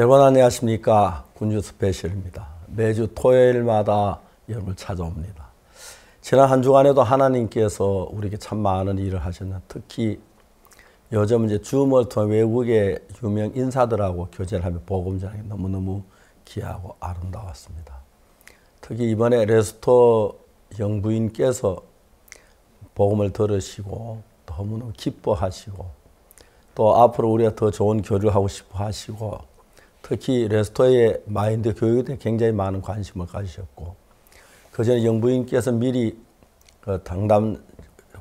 여러분 안녕하십니까. 군주 스페셜입니다. 매주 토요일마다 여러분을 찾아옵니다. 지난 한 주간에도 하나님께서 우리에게 참 많은 일을 하셨는, 특히 요즘 이제 줌을 통해 외국의 유명 인사들하고 교제를 하며 복음 전하기 너무너무 귀하고 아름다웠습니다. 특히 이번에 레스토 영부인께서 복음을 들으시고 너무너무 기뻐하시고 또 앞으로 우리가 더 좋은 교류를 하고 싶어 하시고, 특히 레스토의 마인드 교육에 대해 굉장히 많은 관심을 가지셨고, 그 전에 영부인께서 미리 그 당담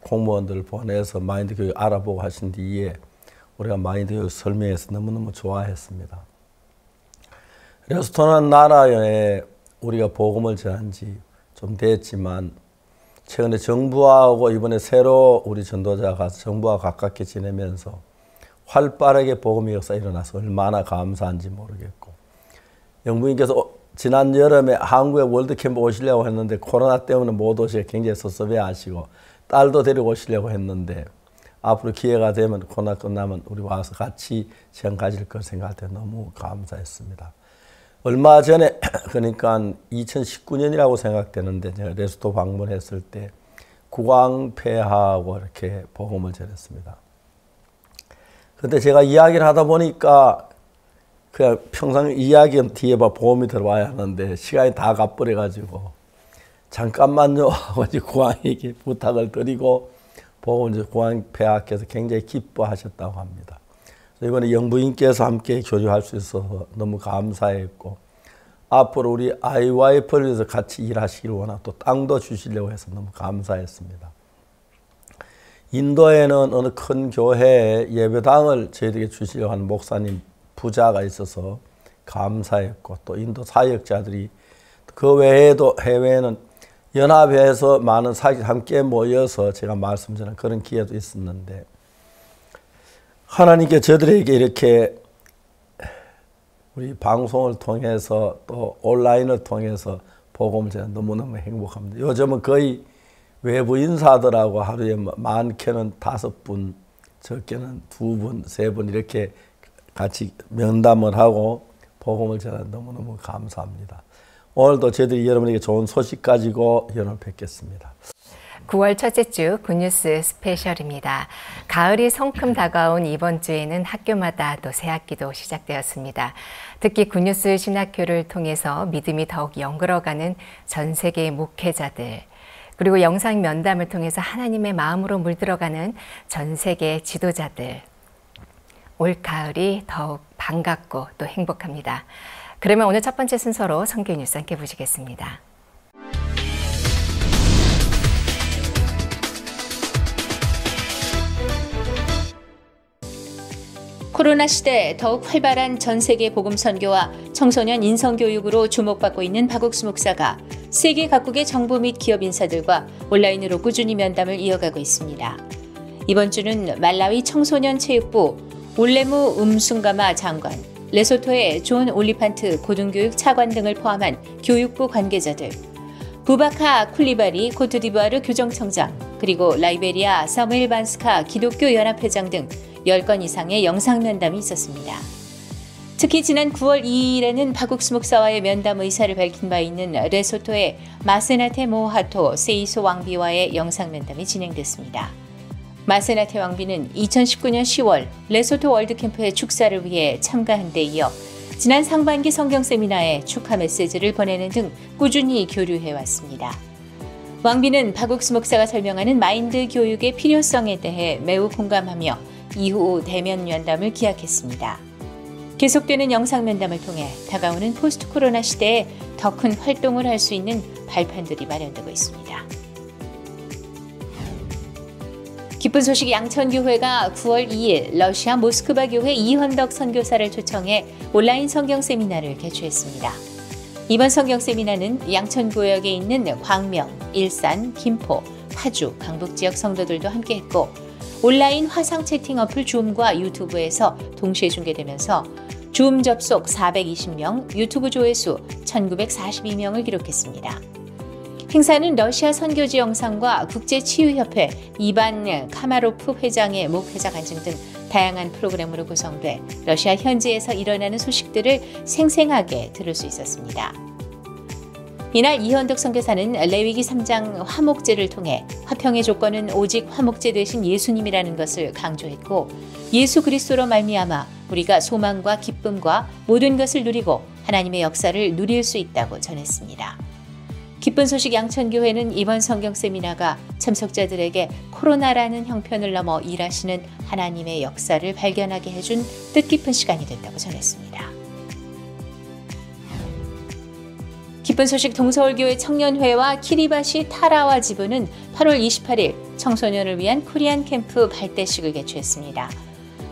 공무원들을 보내서 마인드 교육 알아보고 하신 뒤에 우리가 마인드 교육 설명해서 너무너무 좋아했습니다. 레스토라는 나라에 우리가 복음을 전한 지 좀 됐지만, 최근에 정부하고 이번에 새로 우리 전도자가 가서 정부와 가깝게 지내면서 활발하게 복음의 역사 일어나서 얼마나 감사한지 모르겠고, 영부인께서 지난 여름에 한국에 월드캠프 오시려고 했는데 코로나 때문에 못 오시고 굉장히 섭섭해 하시고, 딸도 데리고 오시려고 했는데 앞으로 기회가 되면 코로나 끝나면 우리 와서 같이 시간 가질 걸 생각할 때 너무 감사했습니다. 얼마 전에 그러니까 2019년이라고 생각되는데 제가 레스토 방문했을 때 국왕폐하고 이렇게 복음을 전했습니다. 근데 제가 이야기를 하다 보니까 그냥 평상 이야기 뒤에 복음이 들어와야 하는데 시간이 다 가버려가지고 잠깐만요 하고 이제 국왕에게 부탁을 드리고 복음 이제 국왕폐하께서 굉장히 기뻐하셨다고 합니다. 이번에 영부인께서 함께 교류할 수 있어서 너무 감사했고, 앞으로 우리 아이와의 펄에서 같이 일하시기를 원하고 또 땅도 주시려고 해서 너무 감사했습니다. 인도에는 어느 큰 교회에 예배당을 저희들에게 주시려고 하는 목사님 부자가 있어서 감사했고, 또 인도 사역자들이 그 외에도 해외에는 연합회에서 많은 사역자들이 함께 모여서 제가 말씀 전한 그런 기회도 있었는데, 하나님께 저들에게 이렇게 우리 방송을 통해서 또 온라인을 통해서 복음을 전해 너무너무 행복합니다. 요즘은 거의 외부 인사들하고 하루에 많게는 5분, 적게는 2분, 3분 이렇게 같이 면담을 하고 복음을 전해 너무너무 감사합니다. 오늘도 저희들이 여러분에게 좋은 소식 가지고 여러분을 뵙겠습니다. 9월 첫째 주 굿뉴스 스페셜입니다. 가을이 성큼 다가온 이번 주에는 학교마다 또 새학기도 시작되었습니다. 특히 굿뉴스 신학교를 통해서 믿음이 더욱 영글어가는 전 세계의 목회자들, 그리고 영상 면담을 통해서 하나님의 마음으로 물들어가는 전 세계 지도자들, 올 가을이 더욱 반갑고 또 행복합니다. 그러면 오늘 첫 번째 순서로 선교 뉴스 함께 보시겠습니다. 코로나 시대 더욱 활발한 전 세계 복음 선교와 청소년 인성 교육으로 주목받고 있는 박옥수 목사가 세계 각국의 정부 및 기업 인사들과 온라인으로 꾸준히 면담을 이어가고 있습니다. 이번 주는 말라위 청소년 체육부 올레무 음순가마 장관, 레소토의 존 올리판트 고등교육 차관 등을 포함한 교육부 관계자들, 부바카 쿨리바리 코트디부아르 교정청장, 그리고 라이베리아 사무엘 반스카 기독교 연합회장 등 10건 이상의 영상 면담이 있었습니다. 특히 지난 9월 2일에는 박옥수 목사와의 면담 의사를 밝힌 바 있는 레소토의 마세나테 모하토 세이소 왕비와의 영상 면담이 진행됐습니다. 마세나테 왕비는 2019년 10월 레소토 월드캠프의 축사를 위해 참가한 데 이어 지난 상반기 성경 세미나에 축하 메시지를 보내는 등 꾸준히 교류해왔습니다. 왕비는 박옥수 목사가 설명하는 마인드 교육의 필요성에 대해 매우 공감하며 이후 대면 면담을 기약했습니다. 계속되는 영상 면담을 통해 다가오는 포스트 코로나 시대에 더 큰 활동을 할 수 있는 발판들이 마련되고 있습니다. 기쁜 소식, 양천교회가 9월 2일 러시아 모스크바 교회 이현덕 선교사를 초청해 온라인 성경 세미나를 개최했습니다. 이번 성경 세미나는 양천구역에 있는 광명, 일산, 김포, 파주, 강북 지역 성도들도 함께했고, 온라인 화상 채팅 어플 줌과 유튜브에서 동시에 중계되면서 줌 접속 420명, 유튜브 조회수 1942명을 기록했습니다. 행사는 러시아 선교지 영상과 국제치유협회 이반 카마로프 회장의 목회자 간증 등 다양한 프로그램으로 구성돼 러시아 현지에서 일어나는 소식들을 생생하게 들을 수 있었습니다. 이날 이현덕 선교사는 레위기 3장 화목제를 통해 화평의 조건은 오직 화목제 되신 예수님이라는 것을 강조했고, 예수 그리스도로 말미암아 우리가 소망과 기쁨과 모든 것을 누리고 하나님의 역사를 누릴 수 있다고 전했습니다. 기쁜 소식 양천교회는 이번 성경 세미나가 참석자들에게 코로나라는 형편을 넘어 일하시는 하나님의 역사를 발견하게 해준 뜻깊은 시간이 됐다고 전했습니다. 기쁜 소식 동서울교회 청년회와 키리바시 타라와 지부는 8월 28일 청소년을 위한 코리안 캠프 발대식을 개최했습니다.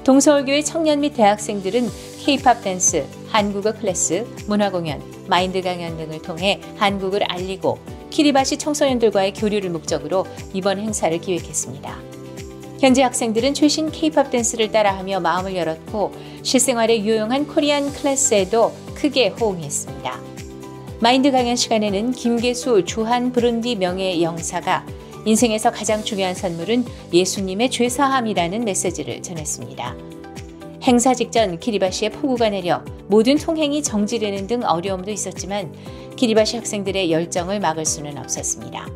동서울교회 청년 및 대학생들은 K-팝 댄스, 한국어 클래스, 문화공연, 마인드 강연 등을 통해 한국을 알리고 키리바시 청소년들과의 교류를 목적으로 이번 행사를 기획했습니다. 현재 학생들은 최신 K-팝 댄스를 따라하며 마음을 열었고 실생활에 유용한 코리안 클래스에도 크게 호응했습니다. 마인드 강연 시간에는 김계수 주한 부룬디 명예 영사가 인생에서 가장 중요한 선물은 예수님의 죄사함이라는 메시지를 전했습니다. 행사 직전 키리바시에 폭우가 내려 모든 통행이 정지되는 등 어려움도 있었지만 키리바시 학생들의 열정을 막을 수는 없었습니다.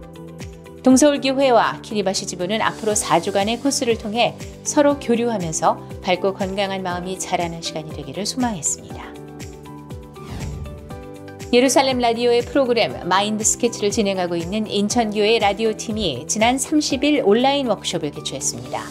동서울교회와 키리바시 지부는 앞으로 4주간의 코스를 통해 서로 교류하면서 밝고 건강한 마음이 자라는 시간이 되기를 소망했습니다. 예루살렘 라디오의 프로그램 마인드 스케치를 진행하고 있는 인천교회 라디오팀이 지난 30일 온라인 워크숍을 개최했습니다.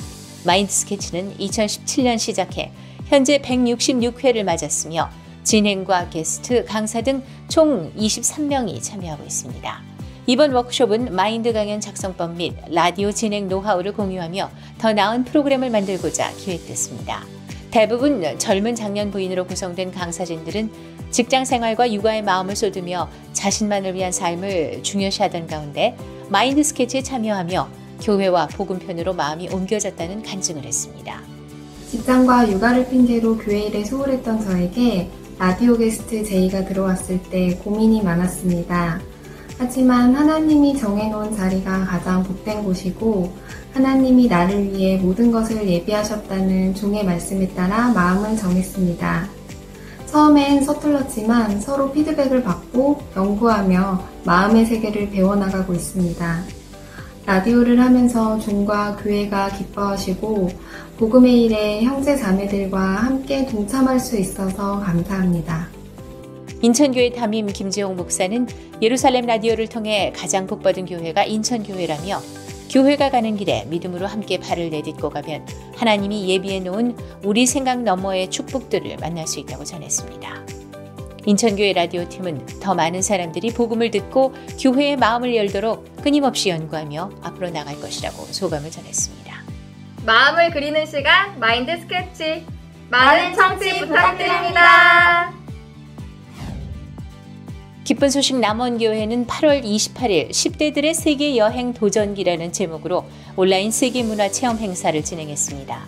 마인드 스케치는 2017년 시작해 현재 166회를 맞았으며 진행과 게스트, 강사 등 총 23명이 참여하고 있습니다. 이번 워크숍은 마인드 강연 작성법 및 라디오 진행 노하우를 공유하며 더 나은 프로그램을 만들고자 기획됐습니다. 대부분 젊은 장년 부인으로 구성된 강사진들은 직장 생활과 육아에 마음을 쏟으며 자신만을 위한 삶을 중요시하던 가운데 마인드 스케치에 참여하며 교회와 복음편으로 마음이 옮겨졌다는 간증을 했습니다. 직장과 육아를 핑계로 교회 일에 소홀했던 저에게 라디오 게스트 제의가 들어왔을 때 고민이 많았습니다. 하지만 하나님이 정해놓은 자리가 가장 복된 곳이고 하나님이 나를 위해 모든 것을 예비하셨다는 종의 말씀에 따라 마음을 정했습니다. 처음엔 서툴렀지만 서로 피드백을 받고 연구하며 마음의 세계를 배워나가고 있습니다. 라디오를 하면서 종과 교회가 기뻐하시고 복음의 일에 형제 자매들과 함께 동참할 수 있어서 감사합니다. 인천교회 담임 김재홍 목사는 예루살렘 라디오를 통해 가장 복받은 교회가 인천교회라며 교회가 가는 길에 믿음으로 함께 발을 내딛고 가면 하나님이 예비해 놓은 우리 생각 너머의 축복들을 만날 수 있다고 전했습니다. 인천교회 라디오팀은 더 많은 사람들이 복음을 듣고 교회의 마음을 열도록 끊임없이 연구하며 앞으로 나갈 것이라고 소감을 전했습니다. 마음을 그리는 시간 마인드 스케치 많은 청취 부탁드립니다. 기쁜 소식 남원교회는 8월 28일 10대들의 세계 여행 도전기라는 제목으로 온라인 세계문화 체험 행사를 진행했습니다.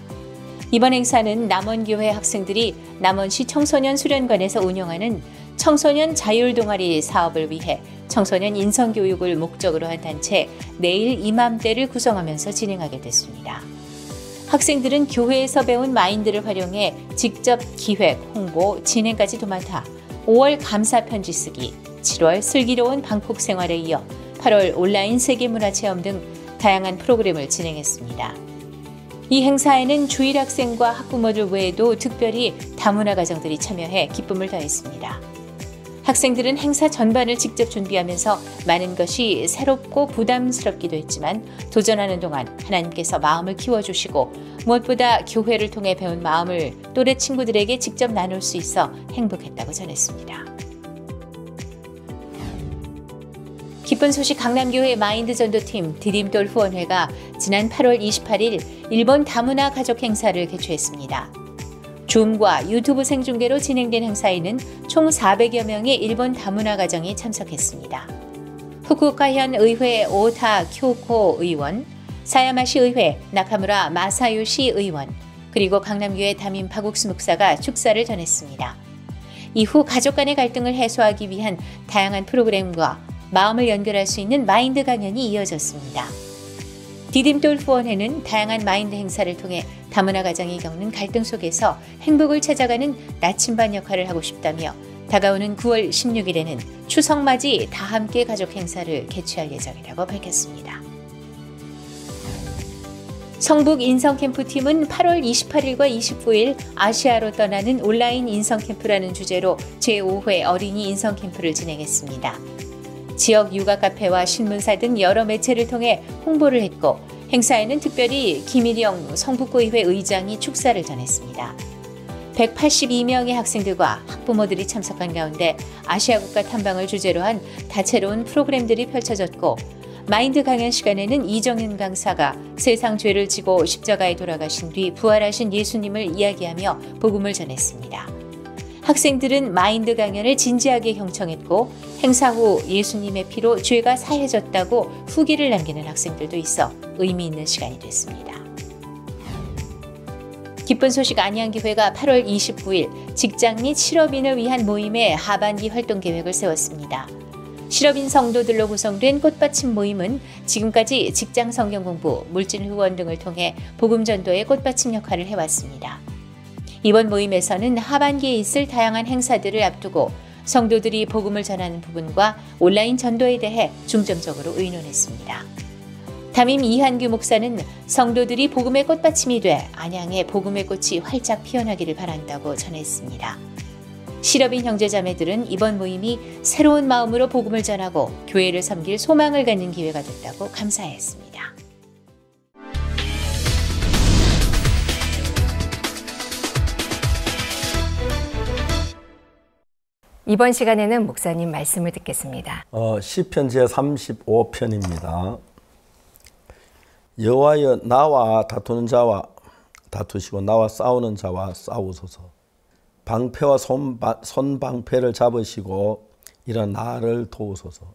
이번 행사는 남원교회 학생들이 남원시 청소년 수련관에서 운영하는 청소년 자율동아리 사업을 위해 청소년 인성교육을 목적으로 한 단체 내일 이맘때를 구성하면서 진행하게 됐습니다. 학생들은 교회에서 배운 마인드를 활용해 직접 기획, 홍보, 진행까지도 맡아 5월 감사 편지 쓰기, 7월 슬기로운 방콕 생활에 이어 8월 온라인 세계문화체험 등 다양한 프로그램을 진행했습니다. 이 행사에는 주일 학생과 학부모들 외에도 특별히 다문화 가정들이 참여해 기쁨을 더했습니다. 학생들은 행사 전반을 직접 준비하면서 많은 것이 새롭고 부담스럽기도 했지만 도전하는 동안 하나님께서 마음을 키워주시고 무엇보다 교회를 통해 배운 마음을 또래 친구들에게 직접 나눌 수 있어 행복했다고 전했습니다. 기쁜 소식 강남교회 마인드 전도팀 디딤돌 후원회가 지난 8월 28일 일본 다문화 가족 행사를 개최했습니다. 줌과 유튜브 생중계로 진행된 행사에는 총 400여 명의 일본 다문화 가정이 참석했습니다. 후쿠오카현 의회 오타 쿄코 의원, 사야마시 의회 나카무라 마사요시 의원, 그리고 강남교회 담임 박옥수 목사가 축사를 전했습니다. 이후 가족 간의 갈등을 해소하기 위한 다양한 프로그램과 마음을 연결할 수 있는 마인드 강연이 이어졌습니다. 디딤돌 후원회는 다양한 마인드 행사를 통해 다문화 가정이 겪는 갈등 속에서 행복을 찾아가는 나침반 역할을 하고 싶다며 다가오는 9월 16일에는 추석맞이 다 함께 가족 행사를 개최할 예정이라고 밝혔습니다. 성북 인성캠프팀은 8월 28일과 29일 아시아로 떠나는 온라인 인성캠프라는 주제로 제5회 어린이 인성캠프를 진행했습니다. 지역 육아 카페와 신문사 등 여러 매체를 통해 홍보를 했고 행사에는 특별히 김일영 성북구의회 의장이 축사를 전했습니다. 182명의 학생들과 학부모들이 참석한 가운데 아시아 국가 탐방을 주제로 한 다채로운 프로그램들이 펼쳐졌고 마인드 강연 시간에는 이정윤 강사가 세상 죄를 지고 십자가에 돌아가신 뒤 부활하신 예수님을 이야기하며 복음을 전했습니다. 학생들은 마인드 강연을 진지하게 경청했고 행사 후 예수님의 피로 죄가 사해졌다고 후기를 남기는 학생들도 있어 의미 있는 시간이 됐습니다. 기쁜 소식 안양교회가 8월 29일 직장 및 실업인을 위한 모임의 하반기 활동 계획을 세웠습니다. 실업인 성도들로 구성된 꽃받침 모임은 지금까지 직장 성경 공부, 물질 후원 등을 통해 복음 전도의 꽃받침 역할을 해왔습니다. 이번 모임에서는 하반기에 있을 다양한 행사들을 앞두고 성도들이 복음을 전하는 부분과 온라인 전도에 대해 중점적으로 의논했습니다. 담임 이한규 목사는 성도들이 복음의 꽃받침이 돼 안양에 복음의 꽃이 활짝 피어나기를 바란다고 전했습니다. 실업인 형제자매들은 이번 모임이 새로운 마음으로 복음을 전하고 교회를 섬길 소망을 갖는 기회가 됐다고 감사했습니다. 이번 시간에는 목사님 말씀을 듣겠습니다. 시편 제35편입니다. 여호와여 나와 다투는 자와 다투시고 나와 싸우는 자와 싸우소서. 방패와 손방패를 잡으시고 이런 나를 도우소서.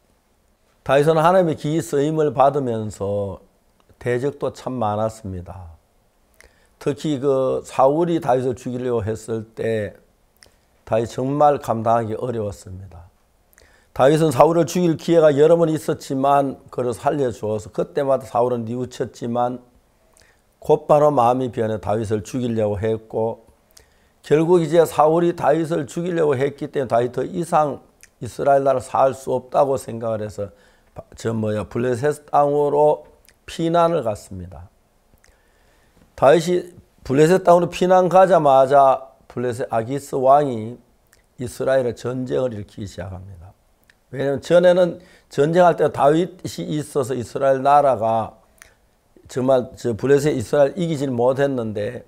다윗은 하나님의 기이 쓰임을 받으면서 대적도 참 많았습니다. 특히 사울이 다윗을 죽이려고 했을 때 다윗 정말 감당하기 어려웠습니다. 다윗은 사울을 죽일 기회가 여러 번 있었지만 그를 살려주어서 그때마다 사울은 뉘우쳤지만 곧바로 마음이 변해 다윗을 죽이려고 했고 결국 이제 사울이 다윗을 죽이려고 했기 때문에 다윗 더 이상 이스라엘 나라를 살 수 없다고 생각을 해서 블레셋 땅으로 피난을 갔습니다. 다윗이 블레셋 땅으로 피난 가자마자 블레셋 아기스 왕이 이스라엘의 전쟁을 일으키기 시작합니다. 왜냐하면 전에는 전쟁할 때 다윗이 있어서 이스라엘 나라가 정말 블레셋 이스라엘 이기질 못했는데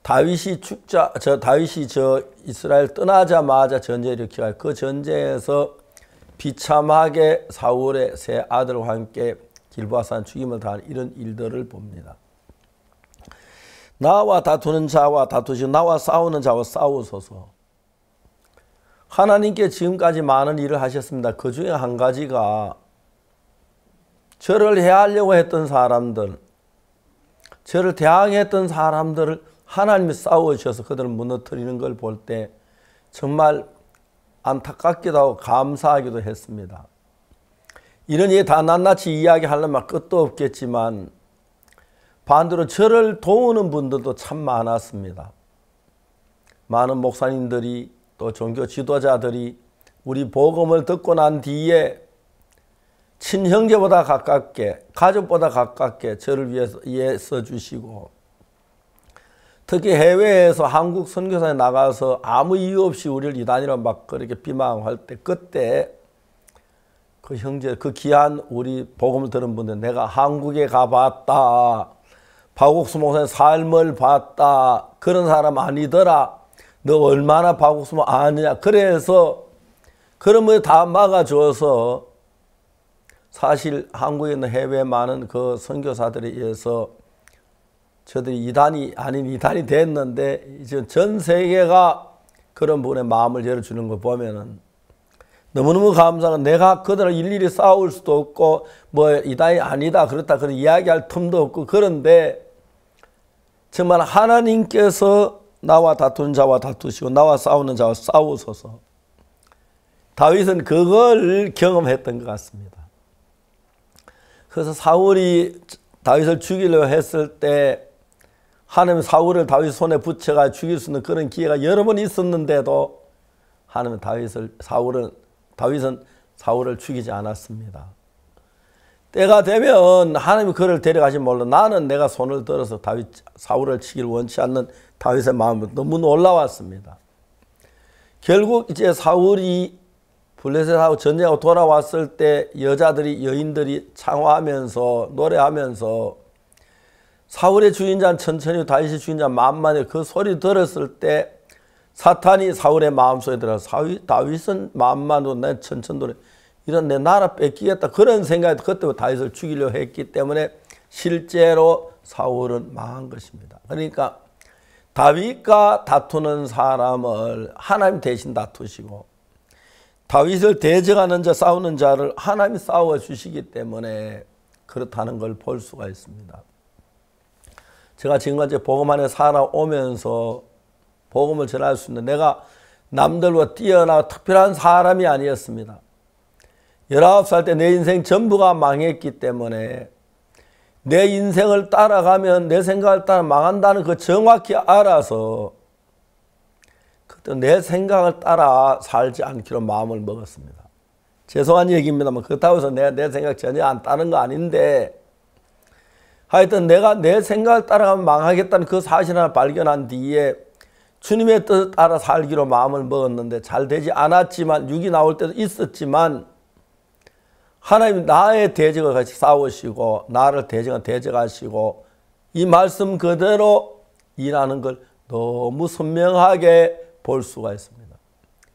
다윗이 이스라엘 떠나자마자 전쟁을 일으키고 그 전쟁에서 비참하게 사울의 세 아들과 함께 길보아산 죽임을 당한 이런 일들을 봅니다. 나와 다투는 자와 다투시고 나와 싸우는 자와 싸우소서. 하나님께 지금까지 많은 일을 하셨습니다. 그 중에 한 가지가 저를 해하려고 했던 사람들, 저를 대항했던 사람들을 하나님이 싸워주셔서 그들을 무너뜨리는 걸 볼 때 정말 안타깝기도 하고 감사하기도 했습니다. 이런 일 다 낱낱이 이야기하려면 끝도 없겠지만 반대로 저를 도우는 분들도 참 많았습니다. 많은 목사님들이 또 종교 지도자들이 우리 복음을 듣고 난 뒤에 친형제보다 가깝게 가족보다 가깝게 저를 위해서 애써주시고 특히 해외에서 한국 선교사에 나가서 아무 이유 없이 우리를 이단이라고 막 그렇게 비방할 때 그때 그 형제 그 귀한 우리 복음을 들은 분들 내가 한국에 가봤다. 박옥수 목사의 삶을 봤다. 그런 사람 아니더라. 너 얼마나 박옥수 목사 아느냐. 그래서 그런 거 다 막아줘서 사실 한국에 있는 해외 많은 그 선교사들에 의해서 저들이 이단이 아닌 이단이 됐는데 이제 전 세계가 그런 분의 마음을 열어주는 거 보면은 너무너무 감사한 내가 그들을 일일이 싸울 수도 없고 뭐 이단이 아니다 그렇다 그런 이야기할 틈도 없고 그런데 정말 하나님께서 나와 다투는 자와 다투시고 나와 싸우는 자와 싸우소서. 다윗은 그걸 경험했던 것 같습니다. 그래서 사울이 다윗을 죽이려 했을 때 하나님 사울을 다윗 손에 붙여가 죽일 수 있는 그런 기회가 여러 번 있었는데도 하나님 다윗은 사울을 죽이지 않았습니다. 때가 되면 하나님이 그를 데려가시면 몰라 나는 내가 손을 들어서 사울을 치기를 원치 않는 다윗의 마음이 너무 놀라웠습니다. 결국 이제 사울이 블레셋하고 전쟁하고 돌아왔을 때 여인들이 창화하면서 노래하면서 사울의 죽인 자는 천천히 다윗이 죽인 자는 만만히 그 소리 들었을 때 사탄이 사울의 마음속에 들어서 다윗은 만만으로 내 천천히 노래 이런 내 나라 뺏기겠다 그런 생각이 그때부터 다윗을 죽이려 했기 때문에 실제로 사울은 망한 것입니다. 그러니까 다윗과 다투는 사람을 하나님 대신 다투시고 다윗을 대적하는 자 싸우는 자를 하나님이 싸워주시기 때문에 그렇다는 걸 볼 수가 있습니다. 제가 지금까지 복음 안에 살아오면서 복음을 전할 수 있는 내가 남들과 뛰어나 특별한 사람이 아니었습니다. 19살 때 내 인생 전부가 망했기 때문에 내 인생을 따라가면 내 생각을 따라 망한다는 그 정확히 알아서 그때 내 생각을 따라 살지 않기로 마음을 먹었습니다. 죄송한 얘기입니다만 그렇다고 해서 내 생각 전혀 안 따른 거 아닌데 하여튼 내가 내 생각을 따라가면 망하겠다는 그 사실 하나 발견한 뒤에 주님의 뜻을 따라 살기로 마음을 먹었는데 잘 되지 않았지만 육이 나올 때도 있었지만 하나님 나의 대적을 같이 싸우시고 나를 대적하시고 이 말씀 그대로 일하는 걸 너무 선명하게 볼 수가 있습니다.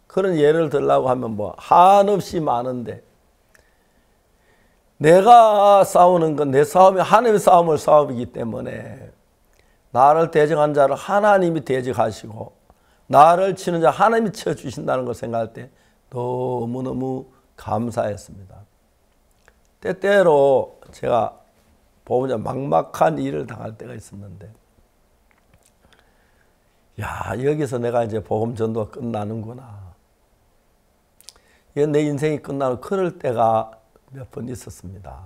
그런 예를 들려고 하면 뭐 한없이 많은데 내가 싸우는 건 내 싸움이 하나님의 싸움이기 때문에 나를 대적한 자를 하나님이 대적하시고 나를 치는 자 하나님이 쳐주신다는 걸 생각할 때 너무너무 감사했습니다. 때때로 제가 보면 막막한 일을 당할 때가 있었는데 야 여기서 내가 이제 복음 전도가 끝나는구나. 내 인생이 끝나는 그럴 때가 몇 번 있었습니다.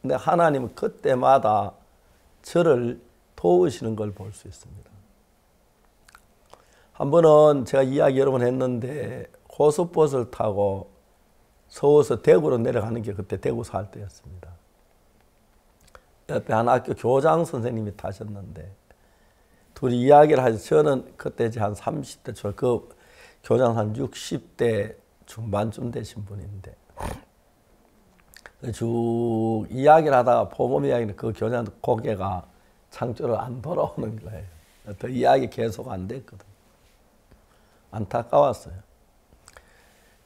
근데 하나님은 그때마다 저를 도우시는 걸 볼 수 있습니다. 한 번은 제가 이야기 여러 번 했는데 고속버스를 타고 서울에서 대구로 내려가는 게 그때 대구 살 때였습니다. 옆에 한 학교 교장 선생님이 타셨는데 둘이 이야기를 하셔서 저는 그때 한 30대 초, 그 교장 한 60대 중반쯤 되신 분인데 쭉 이야기를 하다가 보험 이야기는 그 교장 고개가 창조를 안 돌아오는 거예요. 더 이야기 계속 안 됐거든. 안타까웠어요.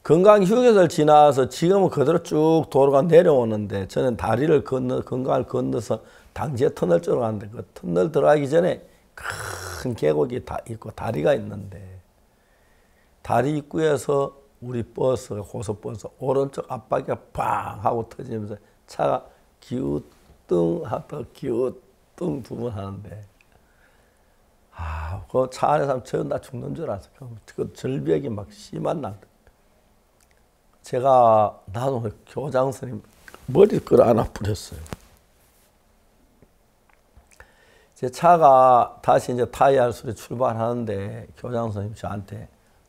건강휴게소를 지나서 지금은 그대로 쭉 도로가 내려오는데 저는 다리를 건강을 건너서 당지에 터널 쪽으로 가는데 그 터널 들어가기 전에 큰 계곡이 다 있고 다리가 있는데 다리 입구에서 우리 버스가 고속버스 오른쪽 앞바퀴가 팡 하고 터지면서 차가 기우뚱 하다 기우뚱 두 번 하는데 그 차 안에서 저 나 죽는 줄 알았어. 그 절벽이 막 심한 날. 제가 나도 교장 선생님 머리를 끌어안아 버렸어요. 제 차가 다시 이제 타이어를 수리 출발하는데 교장 선생님 저한테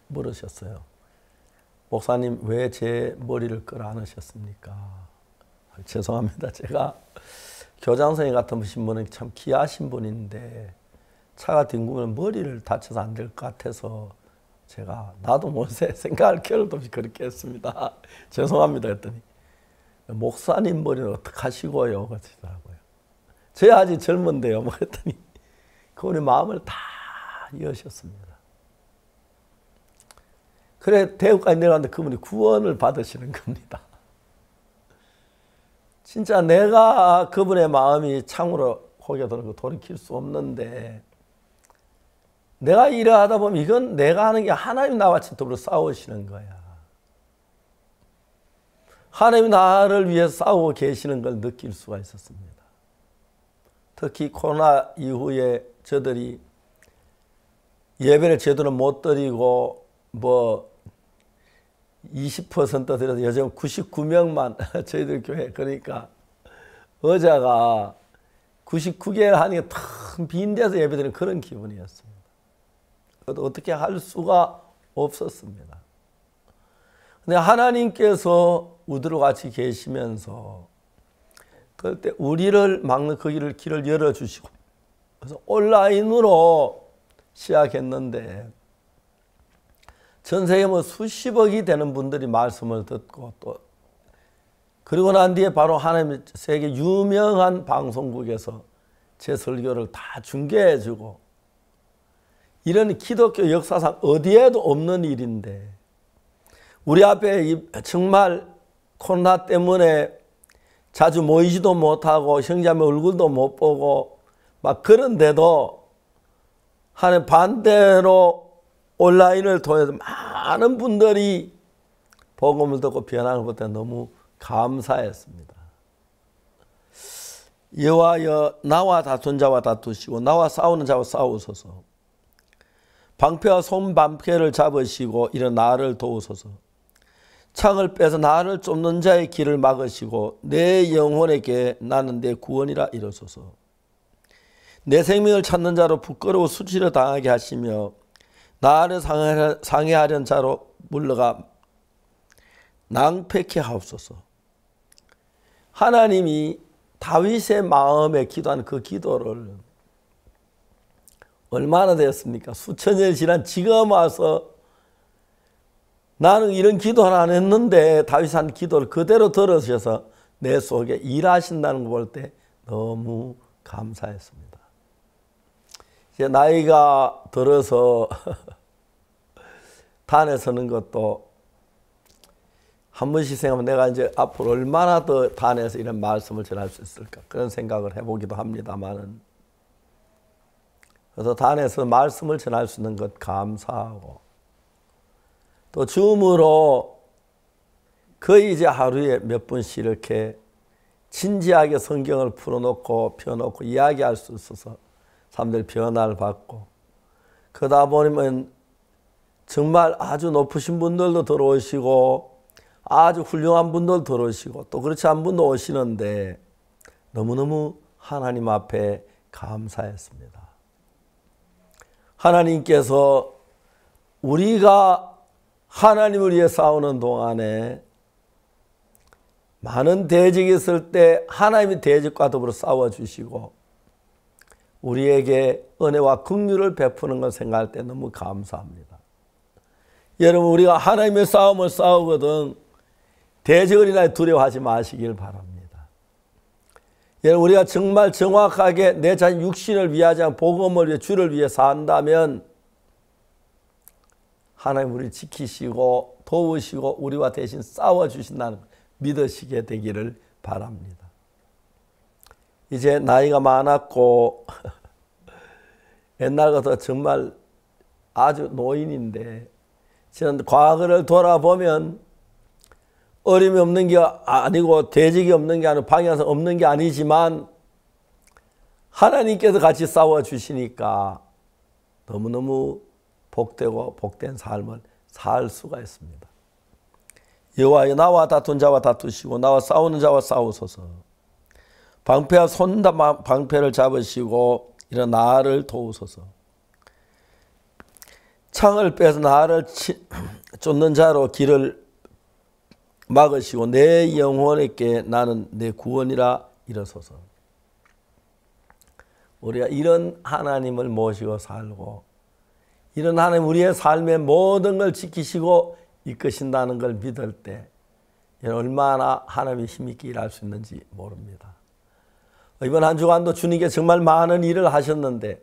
물으셨어요. 목사님 왜 제 머리를 끌어안으셨습니까? 죄송합니다. 제가 교장 선생님 같은 분은 참 귀하신 분인데 차가 뒹구면 머리를 다쳐서 안 될 것 같아서 제가 나도 모르게 생각할 겨를도 없이 그렇게 했습니다. 죄송합니다 했더니 목사님 머리는 어떻게 하시고요? 그러시더라고요. 저야 아직 젊은데요. 뭐 했더니 그분이 마음을 다 여셨습니다. 그래 대구까지 내려갔는데 그분이 구원을 받으시는 겁니다. 진짜 내가 그분의 마음이 창으로 고개 들고 돌이킬 수 없는데 내가 일을 하다 보면 이건 내가 하는 게 하나님 나와 더불어 싸우시는 거야. 하나님이 나를 위해서 싸우고 계시는 걸 느낄 수가 있었습니다. 특히 코로나 이후에 저들이 예배를 제대로 못 드리고 뭐 20% 드려서 요즘 99명만 저희들 교회 그러니까 의자가 99개를 하니까 탁 빈 데서 예배드리는 그런 기분이었습니다. 어떻게 할 수가 없었습니다. 근데 하나님께서 우리로 같이 계시면서 그때 우리를 막는 그 길을 열어주시고, 그래서 온라인으로 시작했는데 전 세계 뭐 수십억이 되는 분들이 말씀을 듣고, 또 그리고 난 뒤에 바로 하나님 세계 유명한 방송국에서 제 설교를 다 중계해주고, 이런 기독교 역사상 어디에도 없는 일인데, 우리 앞에 정말 코로나 때문에 자주 모이지도 못하고 형제자매 얼굴도 못 보고 막 그런데도 하나님 반대로 온라인을 통해서 많은 분들이 복음을 듣고 변화를 볼 때 너무 감사했습니다. 여호와여 나와 다툰 자와 다투시고 나와 싸우는 자와 싸우소서. 방패와 손방패를 잡으시고 이런 나를 도우소서. 창을 빼서 나를 쫓는 자의 길을 막으시고 내 영혼에게 나는 내 구원이라 이르소서. 내 생명을 찾는 자로 부끄러워 수치를 당하게 하시며 나를 상해하려는 자로 물러가 낭패케 하옵소서. 하나님이 다윗의 마음에 기도한 그 기도를 얼마나 되었습니까? 수천 년 지난 지금 와서 나는 이런 기도를 안 했는데 다윗이 한 기도를 그대로 들으셔서 내 속에 일하신다는 거 볼 때 너무 감사했습니다. 이제 나이가 들어서 단에 서는 것도 한 번씩 생각하면 내가 이제 앞으로 얼마나 더 단에서 이런 말씀을 전할 수 있을까 그런 생각을 해보기도 합니다만은, 그래서 단에서 말씀을 전할 수 있는 것 감사하고, 또 줌으로 거의 이제 하루에 몇 분씩 이렇게 진지하게 성경을 풀어놓고 펴놓고 이야기할 수 있어서 사람들이 변화를 받고, 그러다 보면 정말 아주 높으신 분들도 들어오시고 아주 훌륭한 분들도 들어오시고 또 그렇지 않은 분도 오시는데 너무너무 하나님 앞에 감사했습니다. 하나님께서 우리가 하나님을 위해 싸우는 동안에 많은 대적이 있을 때 하나님이 대적과 더불어 싸워주시고 우리에게 은혜와 긍휼을 베푸는 걸 생각할 때 너무 감사합니다. 여러분, 우리가 하나님의 싸움을 싸우거든 대적을 인하여 두려워하지 마시길 바랍니다. 여러분, 우리가 정말 정확하게 내 자신 육신을 위하지 않고 복음을 위해 주를 위해 산다면 하나님 우리를 지키시고 도우시고 우리와 대신 싸워주신다는 걸 믿으시게 되기를 바랍니다. 이제 나이가 많았고 옛날 같아 정말 아주 노인인데 지난 과거를 돌아보면 어려움이 없는 게 아니고 대적이 없는 게 아니고 방향성 없는 게 아니지만 하나님께서 같이 싸워주시니까 너무너무 복되고 복된 삶을 살 수가 있습니다. 여호와여 나와 다툰 자와 다투시고 나와 싸우는 자와 싸우소서. 방패와 방패를 잡으시고 이런 나를 도우소서. 창을 빼서 나를 쫓는 자로 길을 막으시고 내 영혼에게 나는 내 구원이라 이르소서. 우리가 이런 하나님을 모시고 살고 이런 하나님 우리의 삶의 모든 걸 지키시고 이끄신다는 걸 믿을 때 얼마나 하나님이 힘있게 일할 수 있는지 모릅니다. 이번 한 주간도 주님께 정말 많은 일을 하셨는데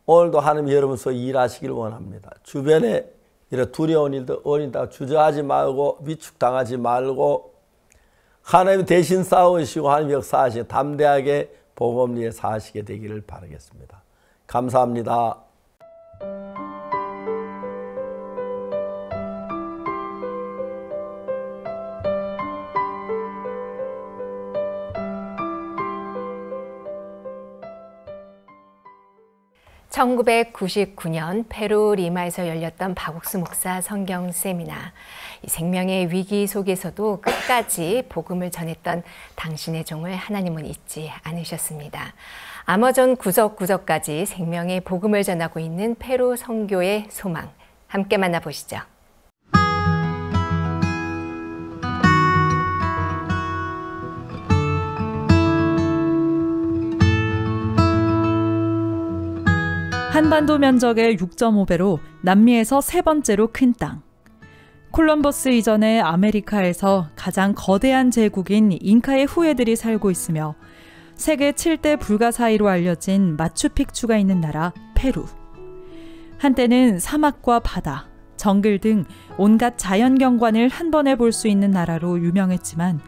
오늘도 하나님 여러분 속에 일하시길 원합니다. 주변에 이런 두려운 일도 어린다 주저하지 말고 위축당하지 말고 하나님 대신 싸우시고 하나님 역사하시고 담대하게 복음 위에 사시게 되기를 바라겠습니다. 감사합니다. 1999년 페루 리마에서 열렸던 박옥수 목사 성경 세미나. 생명의 위기 속에서도 끝까지 복음을 전했던 당신의 종을 하나님은 잊지 않으셨습니다. 아마존 구석구석까지 생명의 복음을 전하고 있는 페루 선교의 소망. 함께 만나보시죠. 한반도 면적의 6.5배로 남미에서 세 번째로 큰 땅. 콜럼버스 이전에 아메리카에서 가장 거대한 제국인 잉카의 후예들이 살고 있으며 세계 7대 불가 사이로 알려진 마추픽추가 있는 나라 페루. 한때는 사막과 바다, 정글 등 온갖 자연경관을 한 번에 볼 수 있는 나라로 유명했지만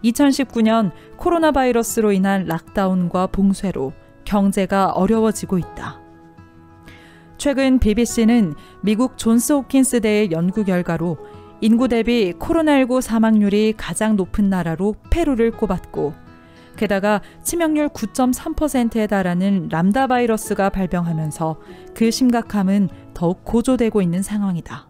2019년 코로나 바이러스로 인한 락다운과 봉쇄로 경제가 어려워지고 있다. 최근 BBC는 미국 존스 홉킨스 대의 연구 결과로 인구 대비 코로나19 사망률이 가장 높은 나라로 페루를 꼽았고, 게다가 치명률 9.3%에 달하는 람다 바이러스가 발병하면서 그 심각함은 더욱 고조되고 있는 상황이다.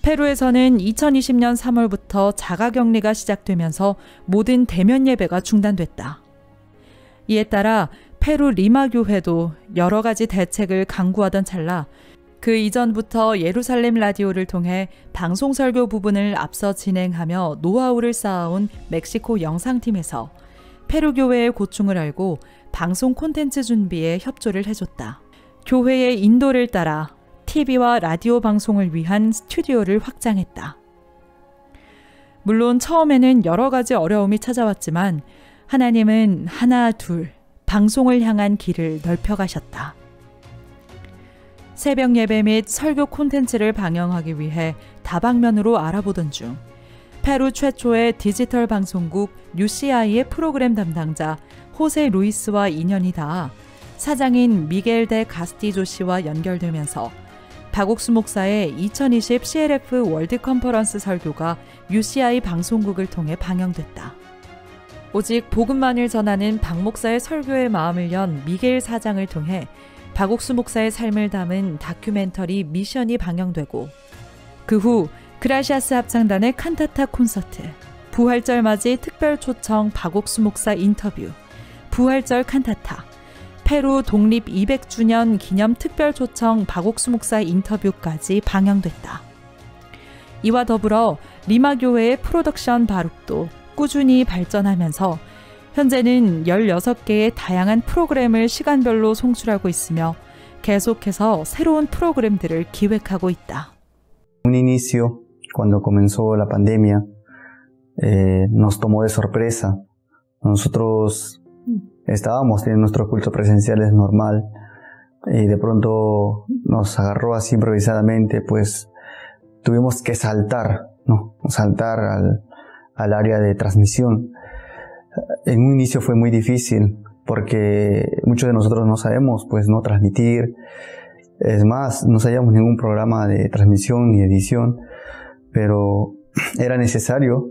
페루에서는 2020년 3월부터 자가격리가 시작되면서 모든 대면 예배가 중단됐다. 이에 따라 페루 리마 교회도 여러 가지 대책을 강구하던 찰나 그 이전부터 예루살렘 라디오를 통해 방송 설교 부분을 앞서 진행하며 노하우를 쌓아온 멕시코 영상팀에서 페루 교회의 고충을 알고 방송 콘텐츠 준비에 협조를 해줬다. 교회의 인도를 따라 TV와 라디오 방송을 위한 스튜디오를 확장했다. 물론 처음에는 여러 가지 어려움이 찾아왔지만 하나님은 하나 둘 방송을 향한 길을 넓혀가셨다. 새벽 예배 및 설교 콘텐츠를 방영하기 위해 다방면으로 알아보던 중 페루 최초의 디지털 방송국 UCI의 프로그램 담당자 호세 루이스와 인연이 닿아 사장인 미겔 데 가스티조 씨와 연결되면서 박옥수 목사의 2020 CLF 월드 컨퍼런스 설교가 UCI 방송국을 통해 방영됐다. 오직 복음만을 전하는 박 목사의 설교에 마음을 연 미겔 사장을 통해 박옥수 목사의 삶을 담은 다큐멘터리 미션이 방영되고, 그 후 그라시아스 합창단의 칸타타 콘서트, 부활절 맞이 특별 초청 박옥수 목사 인터뷰, 부활절 칸타타, 페루 독립 200주년 기념 특별 초청 박옥수 목사 인터뷰까지 방영됐다. 이와 더불어 리마 교회의 프로덕션 바룩도 꾸준히 발전하면서 현재는 16개의 다양한 프로그램을 시간별로 송출하고 있으며 계속해서 새로운 프로그램들을 기획하고 있다. Un inicio, cuando comenzó la pandemia, nos tomó de sorpresa. Nosotros estábamos teniendo nuestros cultos presenciales normal y de pronto nos agarró así improvisadamente, pues tuvimos que saltar, ¿no? Saltar al área de transmisión. En un inicio fue muy difícil porque muchos de nosotros no sabemos pues no transmitir. Es más, no sabíamos ningún programa de transmisión ni edición, pero era necesario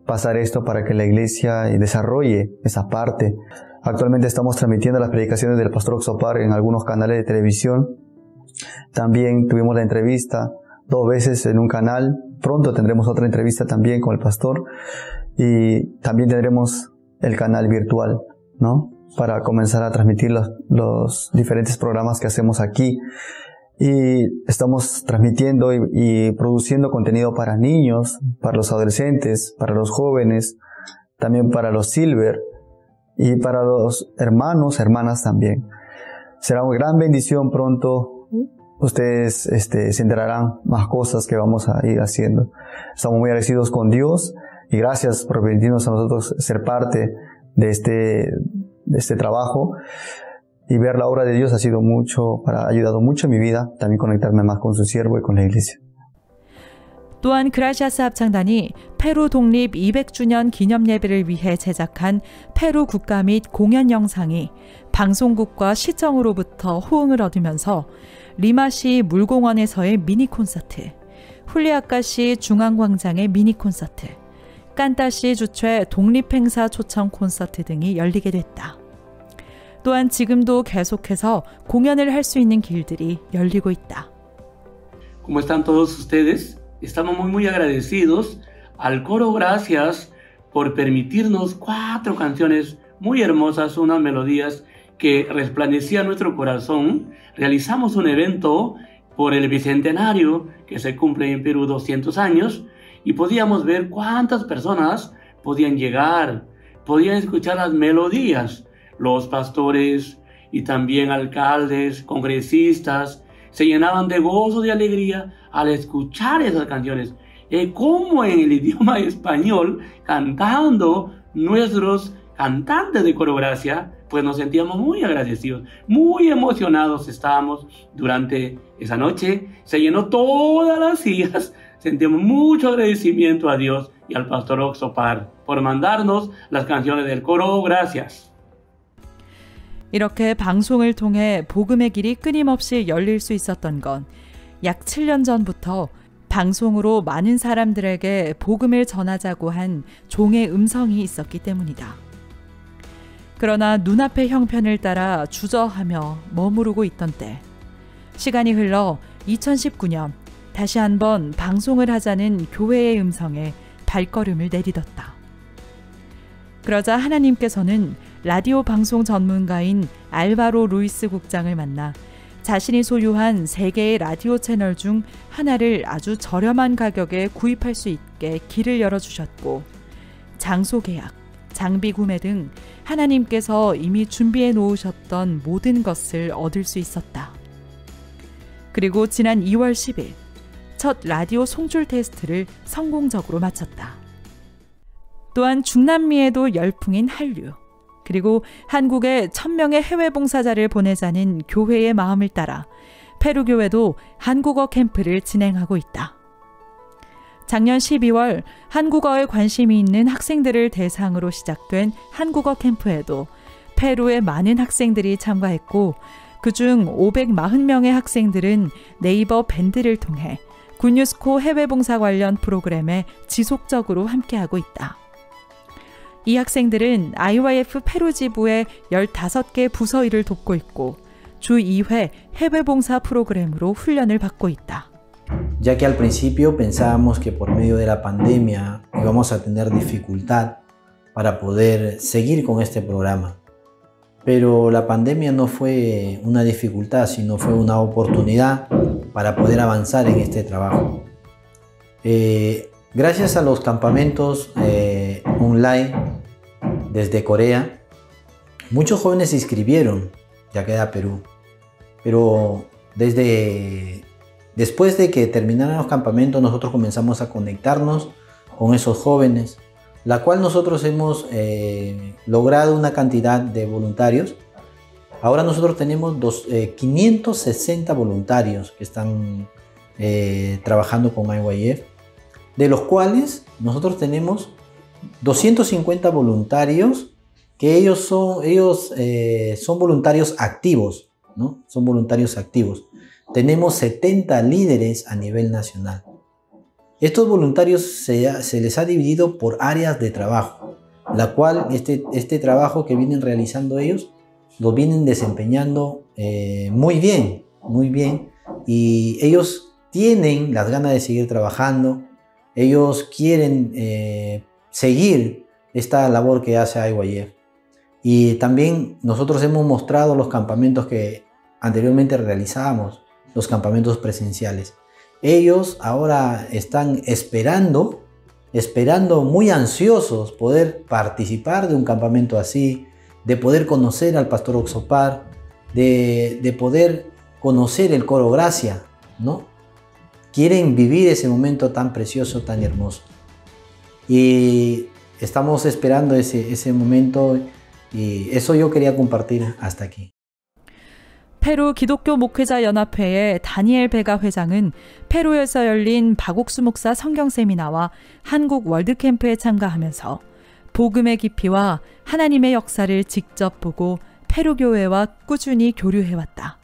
pasar esto para que la iglesia desarrolle esa parte. Actualmente estamos transmitiendo las predicaciones del pastor Oxopar en algunos canales de televisión. También tuvimos la entrevista 2 veces en un canal. Pronto tendremos otra entrevista también con el pastor. Y también tendremos el canal virtual, ¿no? Para comenzar a transmitir los diferentes programas que hacemos aquí. Y estamos transmitiendo y produciendo contenido para niños, para los adolescentes, para los jóvenes, también para los silver y para los hermanos, hermanas también. Será una gran bendición pronto. Ustedes se enterarán más cosas que vamos a ir haciendo. Estamos muy agradecidos con Dios y gracias por permitirnos a nosotros ser parte de este trabajo. Y ver la obra de Dios ha ayudado mucho en mi vida, también conectarme más con su siervo y con la iglesia. 또한 그라시아스 합창단이 페루 독립 200주년 기념 예배를 위해 제작한 페루 국가 및 공연 영상이 방송국과 시청으로부터 호응을 얻으면서 리마시 물공원에서의 미니 콘서트, 훌리아카시 중앙광장의 미니 콘서트, 깐따시 주최 독립행사 초청 콘서트 등이 열리게 됐다. 또한 지금도 계속해서 공연을 할 수 있는 길들이 열리고 있다. ¿Cómo están todos ustedes? Estamos muy agradecidos al coro Gracias por permitirnos 4 canciones muy hermosas, unas melodías que resplandecían nuestro corazón. Realizamos un evento por el Bicentenario que se cumple en Perú 200 años y podíamos ver cuántas personas podían llegar, podían escuchar las melodías. Los pastores y también alcaldes, congresistas, se llenaban de gozo, de alegría al escuchar esas canciones. Como en el idioma español, cantando nuestros cantantes de Coro Gracia, pues nos sentíamos muy agradecidos, muy emocionados estábamos durante esa noche. Se llenó todas las sillas, sentimos mucho agradecimiento a Dios y al pastor Oxopar por mandarnos las canciones del Coro Gracias. 이렇게 방송을 통해 복음의 길이 끊임없이 열릴 수 있었던 건 약 7년 전부터 방송으로 많은 사람들에게 복음을 전하자고 한 종의 음성이 있었기 때문이다. 그러나 눈앞의 형편을 따라 주저하며 머무르고 있던 때, 시간이 흘러 2019년 다시 한번 방송을 하자는 교회의 음성에 발걸음을 내딛었다. 그러자 하나님께서는 라디오 방송 전문가인 알바로 루이스 국장을 만나 자신이 소유한 3개의 라디오 채널 중 하나를 아주 저렴한 가격에 구입할 수 있게 길을 열어주셨고, 장소 계약, 장비 구매 등 하나님께서 이미 준비해 놓으셨던 모든 것을 얻을 수 있었다. 그리고 지난 2월 10일 첫 라디오 송출 테스트를 성공적으로 마쳤다. 또한 중남미에도 열풍인 한류, 그리고 한국에 1000명의 해외 봉사자를 보내자는 교회의 마음을 따라 페루 교회도 한국어 캠프를 진행하고 있다. 작년 12월 한국어에 관심이 있는 학생들을 대상으로 시작된 한국어 캠프에도 페루의 많은 학생들이 참가했고, 그중 540명의 학생들은 네이버 밴드를 통해 굿뉴스코 해외봉사 관련 프로그램에 지속적으로 함께하고 있다. 이 학생들은 IYF 페루 지부의 15개 부서 일을 돕고 있고 주 2회 해외봉사 프로그램으로 훈련을 받고 있다. Ya que al principio pensábamos que por medio de la pandemia íbamos a tener dificultad para poder seguir con este programa. Pero la pandemia no fue una dificultad, sino fue una oportunidad para poder avanzar en este trabajo. Gracias a los campamentos online desde Corea, muchos jóvenes se inscribieron de acá de Perú, pero después de que terminaran los campamentos nosotros comenzamos a conectarnos con esos jóvenes, la cual nosotros hemos logrado una cantidad de voluntarios. Ahora nosotros tenemos 560 voluntarios que están trabajando con IYF, de los cuales nosotros tenemos 250 voluntarios que ellos son voluntarios activos, ¿no? Son voluntarios activos. Tenemos 70 líderes a nivel nacional. Estos voluntarios se les ha dividido por áreas de trabajo, la cual este trabajo que vienen realizando ellos lo vienen desempeñando muy bien, y ellos tienen las ganas de seguir trabajando. Ellos quieren seguir esta labor que hace IYF. Y también nosotros hemos mostrado los campamentos que anteriormente realizábamos, los campamentos presenciales. Ellos ahora están esperando muy ansiosos poder participar de un campamento así, de poder conocer al pastor Oxopar, de poder conocer el Coro Gracia, ¿no? Quieren vivir ese momento tan precioso, tan hermoso. Y estamos esperando ese momento, y eso yo quería compartir hasta aquí. 페루 기독교 목회자 연합회의 다니엘 베가 회장은 페루에서 열린 박옥수 목사 성경 세미나와 한국 월드 캠프에 참가하면서 복음의 깊이와 하나님의 역사를 직접 보고 페루 교회와 꾸준히 교류해왔다.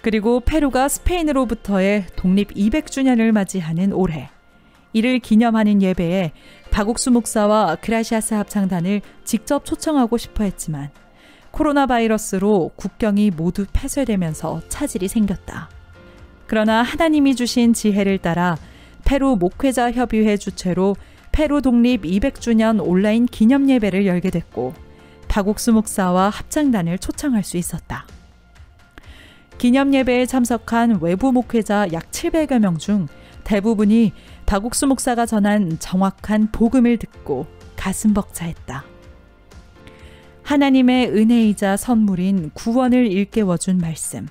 그리고 페루가 스페인으로부터의 독립 200주년을 맞이하는 올해, 이를 기념하는 예배에 박옥수 목사와 그라시아스 합창단을 직접 초청하고 싶어 했지만 코로나 바이러스로 국경이 모두 폐쇄되면서 차질이 생겼다. 그러나 하나님이 주신 지혜를 따라 페루 목회자 협의회 주최로 페루 독립 200주년 온라인 기념 예배를 열게 됐고 박옥수 목사와 합창단을 초청할 수 있었다. 기념 예배에 참석한 외부 목회자 약 700여 명 중 대부분이 박옥수 목사가 전한 정확한 복음을 듣고 가슴 벅차했다. 하나님의 은혜이자 선물인 구원을 일깨워준 말씀,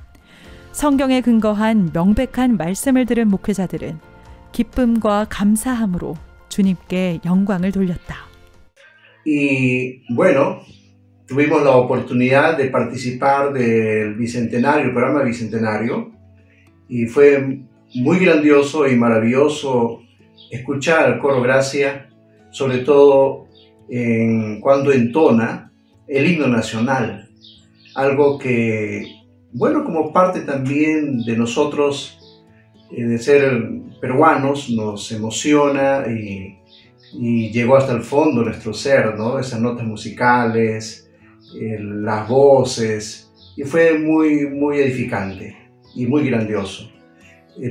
성경에 근거한 명백한 말씀을 들은 목회자들은 기쁨과 감사함으로 주님께 영광을 돌렸다. Y bueno, tuvimos la oportunidad de participar del Bicentenario, el programa Bicentenario, y fue muy grandioso y maravilloso escuchar al coro Gracia, sobre todo cuando entona el himno nacional, algo que, bueno, como parte también de nosotros, de ser peruanos, nos emociona y llegó hasta el fondo de nuestro ser, ¿no? Esas notas musicales, las voces, y fue muy, muy edificante y muy grandioso.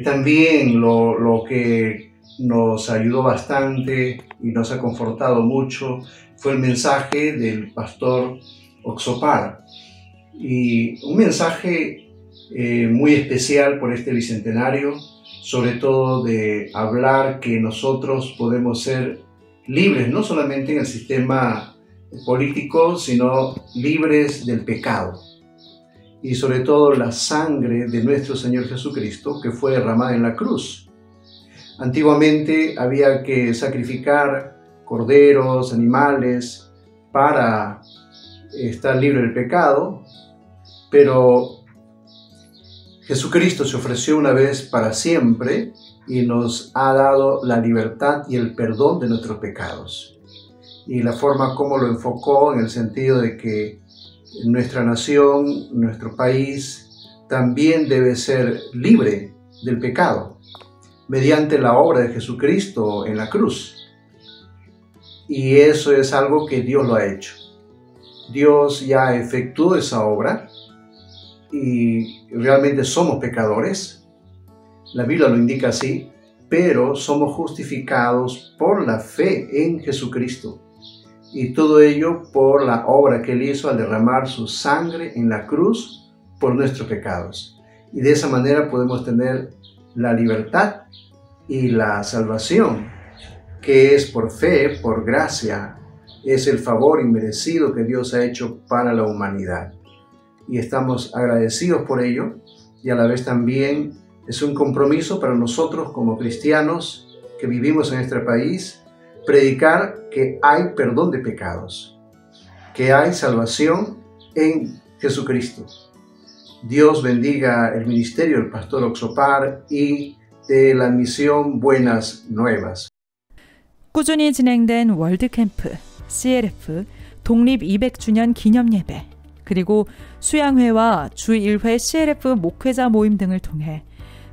También lo que nos ayudó bastante y nos ha confortado mucho fue el mensaje del pastor Oxopar, y un mensaje muy especial por este bicentenario, sobre todo de hablar que nosotros podemos ser libres, no solamente en el sistema político, sino libres del pecado. Y sobre todo la sangre de nuestro Señor Jesucristo que fue derramada en la cruz. Antiguamente había que sacrificar corderos, animales, para estar libre del pecado, pero Jesucristo se ofreció una vez para siempre y nos ha dado la libertad y el perdón de nuestros pecados. Y la forma como lo enfocó, en el sentido de que nuestra nación, nuestro país, también debe ser libre del pecado mediante la obra de Jesucristo en la cruz. Y eso es algo que Dios lo ha hecho. Dios ya efectuó esa obra y realmente somos pecadores. La Biblia lo indica así, pero somos justificados por la fe en Jesucristo. Y todo ello por la obra que Él hizo al derramar su sangre en la cruz por nuestros pecados. Y de esa manera podemos tener la libertad y la salvación, que es por fe, por gracia, es el favor inmerecido que Dios ha hecho para la humanidad. Y estamos agradecidos por ello, y a la vez también es un compromiso para nosotros como cristianos que vivimos en este país, predicar que hay perdón de pecados, que hay salvación en Jesucristo. Dios bendiga el ministerio del pastor Oxopar y de la misión Buenas Nuevas. 꾸준히 진행된 월드캠프, CLF, 독립 200주년 기념예배, 그리고 수양회와 주1회 CLF 목회자 모임 등을 통해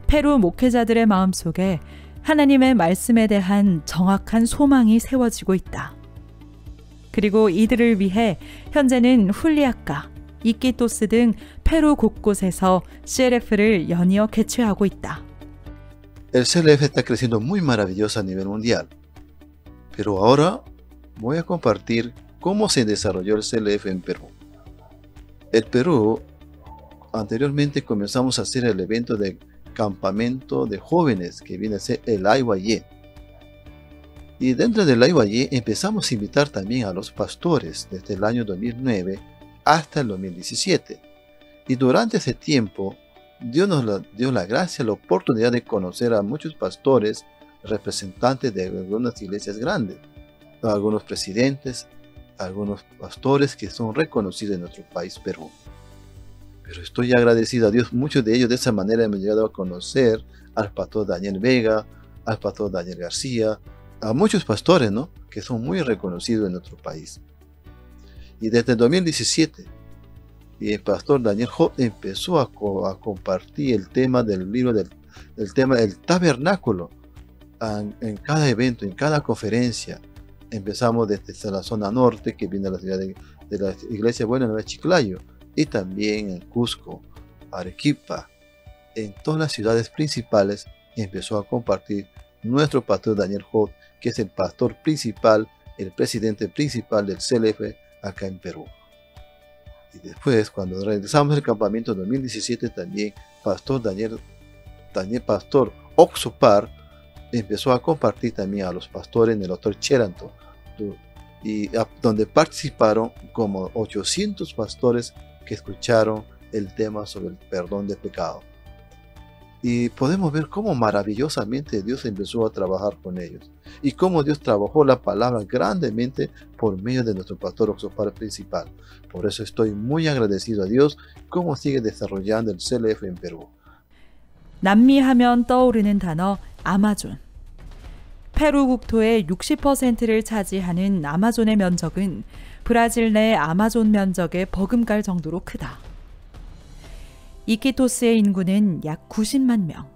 페루 목회자들의 마음속에 하나님의 말씀에 대한 정확한 소망이 세워지고 있다. 그리고 이들을 위해 현재는 훌리아카, 이끼토스 등 페루 곳곳에서 CLF를 연이어 개최하고 있다. El CLF está creciendo muy maravilloso a nivel mundial. Pero ahora voy a compartir cómo se desarrolló el CLF en Perú. El Perú, anteriormente comenzamos a hacer el evento de campamento de jóvenes que viene a ser el IYE. Y dentro del IYE empezamos a invitar también a los pastores desde el año 2009 hasta el 2017. Y durante ese tiempo Dios nos dio la gracia, la oportunidad de conocer a muchos pastores, representantes de algunas iglesias grandes, algunos presidentes, algunos pastores que son reconocidos en nuestro país, Perú. Pero estoy agradecido a Dios, muchos de ellos de esa manera hemos llegado a conocer al pastor Daniel Vega, al pastor Daniel García, a muchos pastores, ¿no?, que son muy reconocidos en nuestro país. Y desde el 2017, y el pastor Daniel Ho empezó a compartir el tema del libro, el tema del tabernáculo en cada evento, en cada conferencia. Empezamos desde la zona norte, que viene a la ciudad de la Iglesia Buena Nueva Chiclayo y también en Cusco, Arequipa, en todas las ciudades principales empezó a compartir nuestro pastor Daniel Hoth, que es el pastor principal, el presidente principal del CLF acá en Perú. Y después, cuando regresamos del campamento 2017, también pastor pastor Oxopar empezó a compartir también a los pastores en el Hotel Cheranto, y donde participaron como 800 pastores que escucharon el tema sobre el perdón de pecado. Y podemos ver cómo maravillosamente Dios empezó a trabajar con ellos y cómo Dios trabajó la palabra grandemente por medio de nuestro pastor Oxopar principal. Por eso estoy muy agradecido a Dios cómo sigue desarrollando el CLF en Perú. 남미하면 떠오르는 단어 아마존. 페루 국토의 60%를 차지하는 아마존의 면적은 브라질 내 아마존 면적에 버금갈 정도로 크다. 이키토스의 인구는 약 90만 명.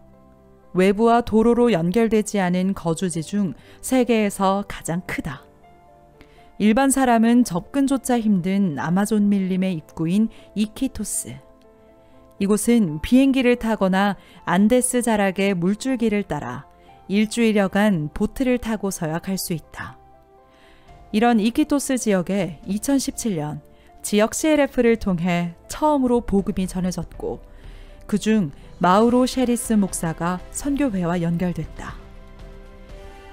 외부와 도로로 연결되지 않은 거주지 중 세계에서 가장 크다. 일반 사람은 접근조차 힘든 아마존 밀림의 입구인 이키토스. 이곳은 비행기를 타거나 안데스 자락의 물줄기를 따라 일주일여간 보트를 타고서야 갈 수 있다. 이런 이키토스 지역에 2017년 지역 CLF를 통해 처음으로 복음이 전해졌고 그중 마우로 셰리스 목사가 선교회와 연결됐다.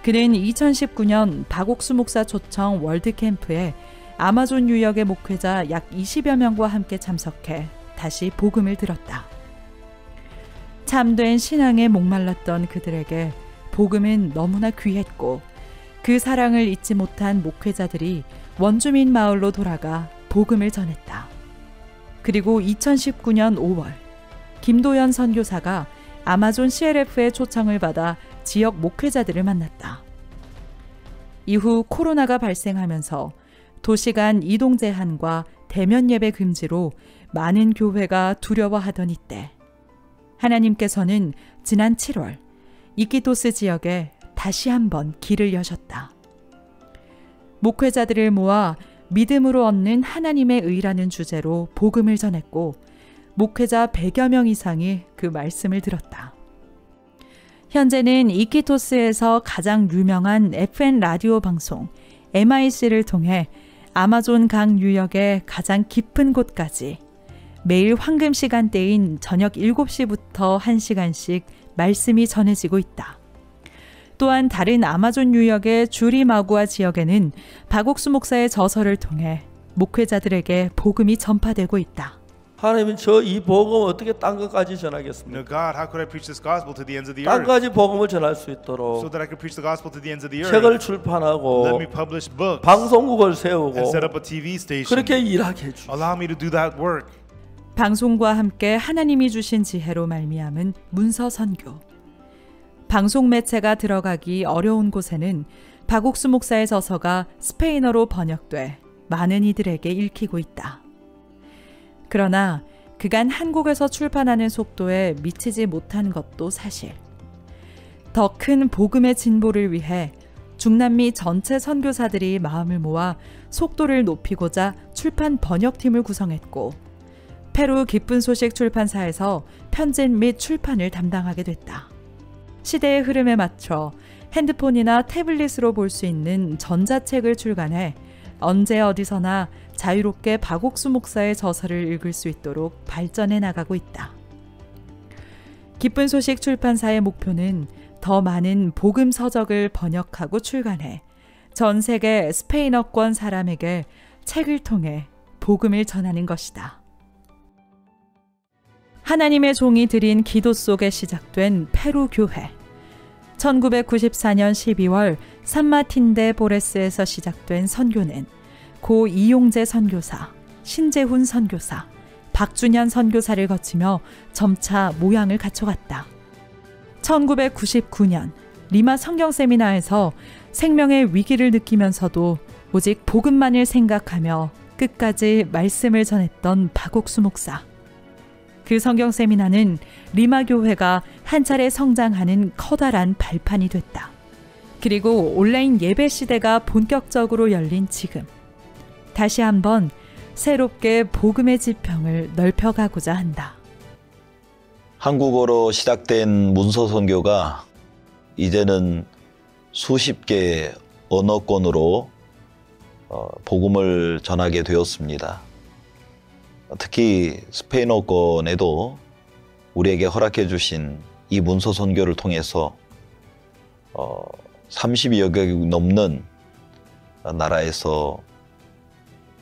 그는 2019년 박옥수 목사 초청 월드캠프에 아마존 유역의 목회자 약 20여 명과 함께 참석해 다시 복음을 들었다. 참된 신앙에 목말랐던 그들에게 복음은 너무나 귀했고 그 사랑을 잊지 못한 목회자들이 원주민 마을로 돌아가 복음을 전했다. 그리고 2019년 5월 김도연 선교사가 아마존 CLF의 초청을 받아 지역 목회자들을 만났다. 이후 코로나가 발생하면서 도시간 이동 제한과 대면 예배 금지로 많은 교회가 두려워하던 이때 하나님께서는 지난 7월 이키토스 지역에 다시 한번 길을 여셨다. 목회자들을 모아 믿음으로 얻는 하나님의 의라는 주제로 복음을 전했고 목회자 100여 명 이상이 그 말씀을 들었다. 현재는 이키토스에서 가장 유명한 FN 라디오 방송 MIC를 통해 아마존 강 유역의 가장 깊은 곳까지 매일 황금 시간대인 저녁 7시부터 1시간씩 말씀이 전해지고 있다. 또한 다른 아마존 유역의 주리마구아 지역에는 박옥수 목사의 저서를 통해 목회자들에게 복음이 전파되고 있다. 하나님은 저 이 복음 어떻게 딴 것까지 전하겠습니까? God, how could I preach this gospel to the ends of the 딴 earth? 까지 복음을 전할 수 있도록 So that I could preach the gospel to the ends of the earth. 책을 출판하고 Let me publish books. 방송국을 세우고 And set up a TV station. 그렇게 일하게 해주시오. Allow me to do that work. 방송과 함께 하나님이 주신 지혜로 말미암은 문서 선교. 방송 매체가 들어가기 어려운 곳에는 박옥수 목사의 저서가 스페인어로 번역돼 많은 이들에게 읽히고 있다. 그러나 그간 한국에서 출판하는 속도에 미치지 못한 것도 사실. 더 큰 복음의 진보를 위해 중남미 전체 선교사들이 마음을 모아 속도를 높이고자 출판 번역팀을 구성했고 페루 기쁜 소식 출판사에서 편집 및 출판을 담당하게 됐다. 시대의 흐름에 맞춰 핸드폰이나 태블릿으로 볼 수 있는 전자책을 출간해 언제 어디서나 자유롭게 박옥수 목사의 저서를 읽을 수 있도록 발전해 나가고 있다. 기쁜 소식 출판사의 목표는 더 많은 복음 서적을 번역하고 출간해 전 세계 스페인어권 사람에게 책을 통해 복음을 전하는 것이다. 하나님의 종이 드린 기도 속에 시작된 페루 교회. 1994년 12월 산마틴데 보레스에서 시작된 선교는 고 이용재 선교사, 신재훈 선교사, 박준현 선교사를 거치며 점차 모양을 갖춰갔다. 1999년 리마 성경세미나에서 생명의 위기를 느끼면서도 오직 복음만을 생각하며 끝까지 말씀을 전했던 박옥수 목사. 그 성경세미나는 리마 교회가 한 차례 성장하는 커다란 발판이 됐다. 그리고 온라인 예배 시대가 본격적으로 열린 지금 다시 한번 새롭게 복음의 지평을 넓혀가고자 한다. 한국어로 시작된 문서 선교가 이제는 수십 개의 언어권으로 복음을 전하게 되었습니다. 특히 스페인어권에도 우리에게 허락해 주신 이 문서 선교를 통해서 30여 개 넘는 나라에서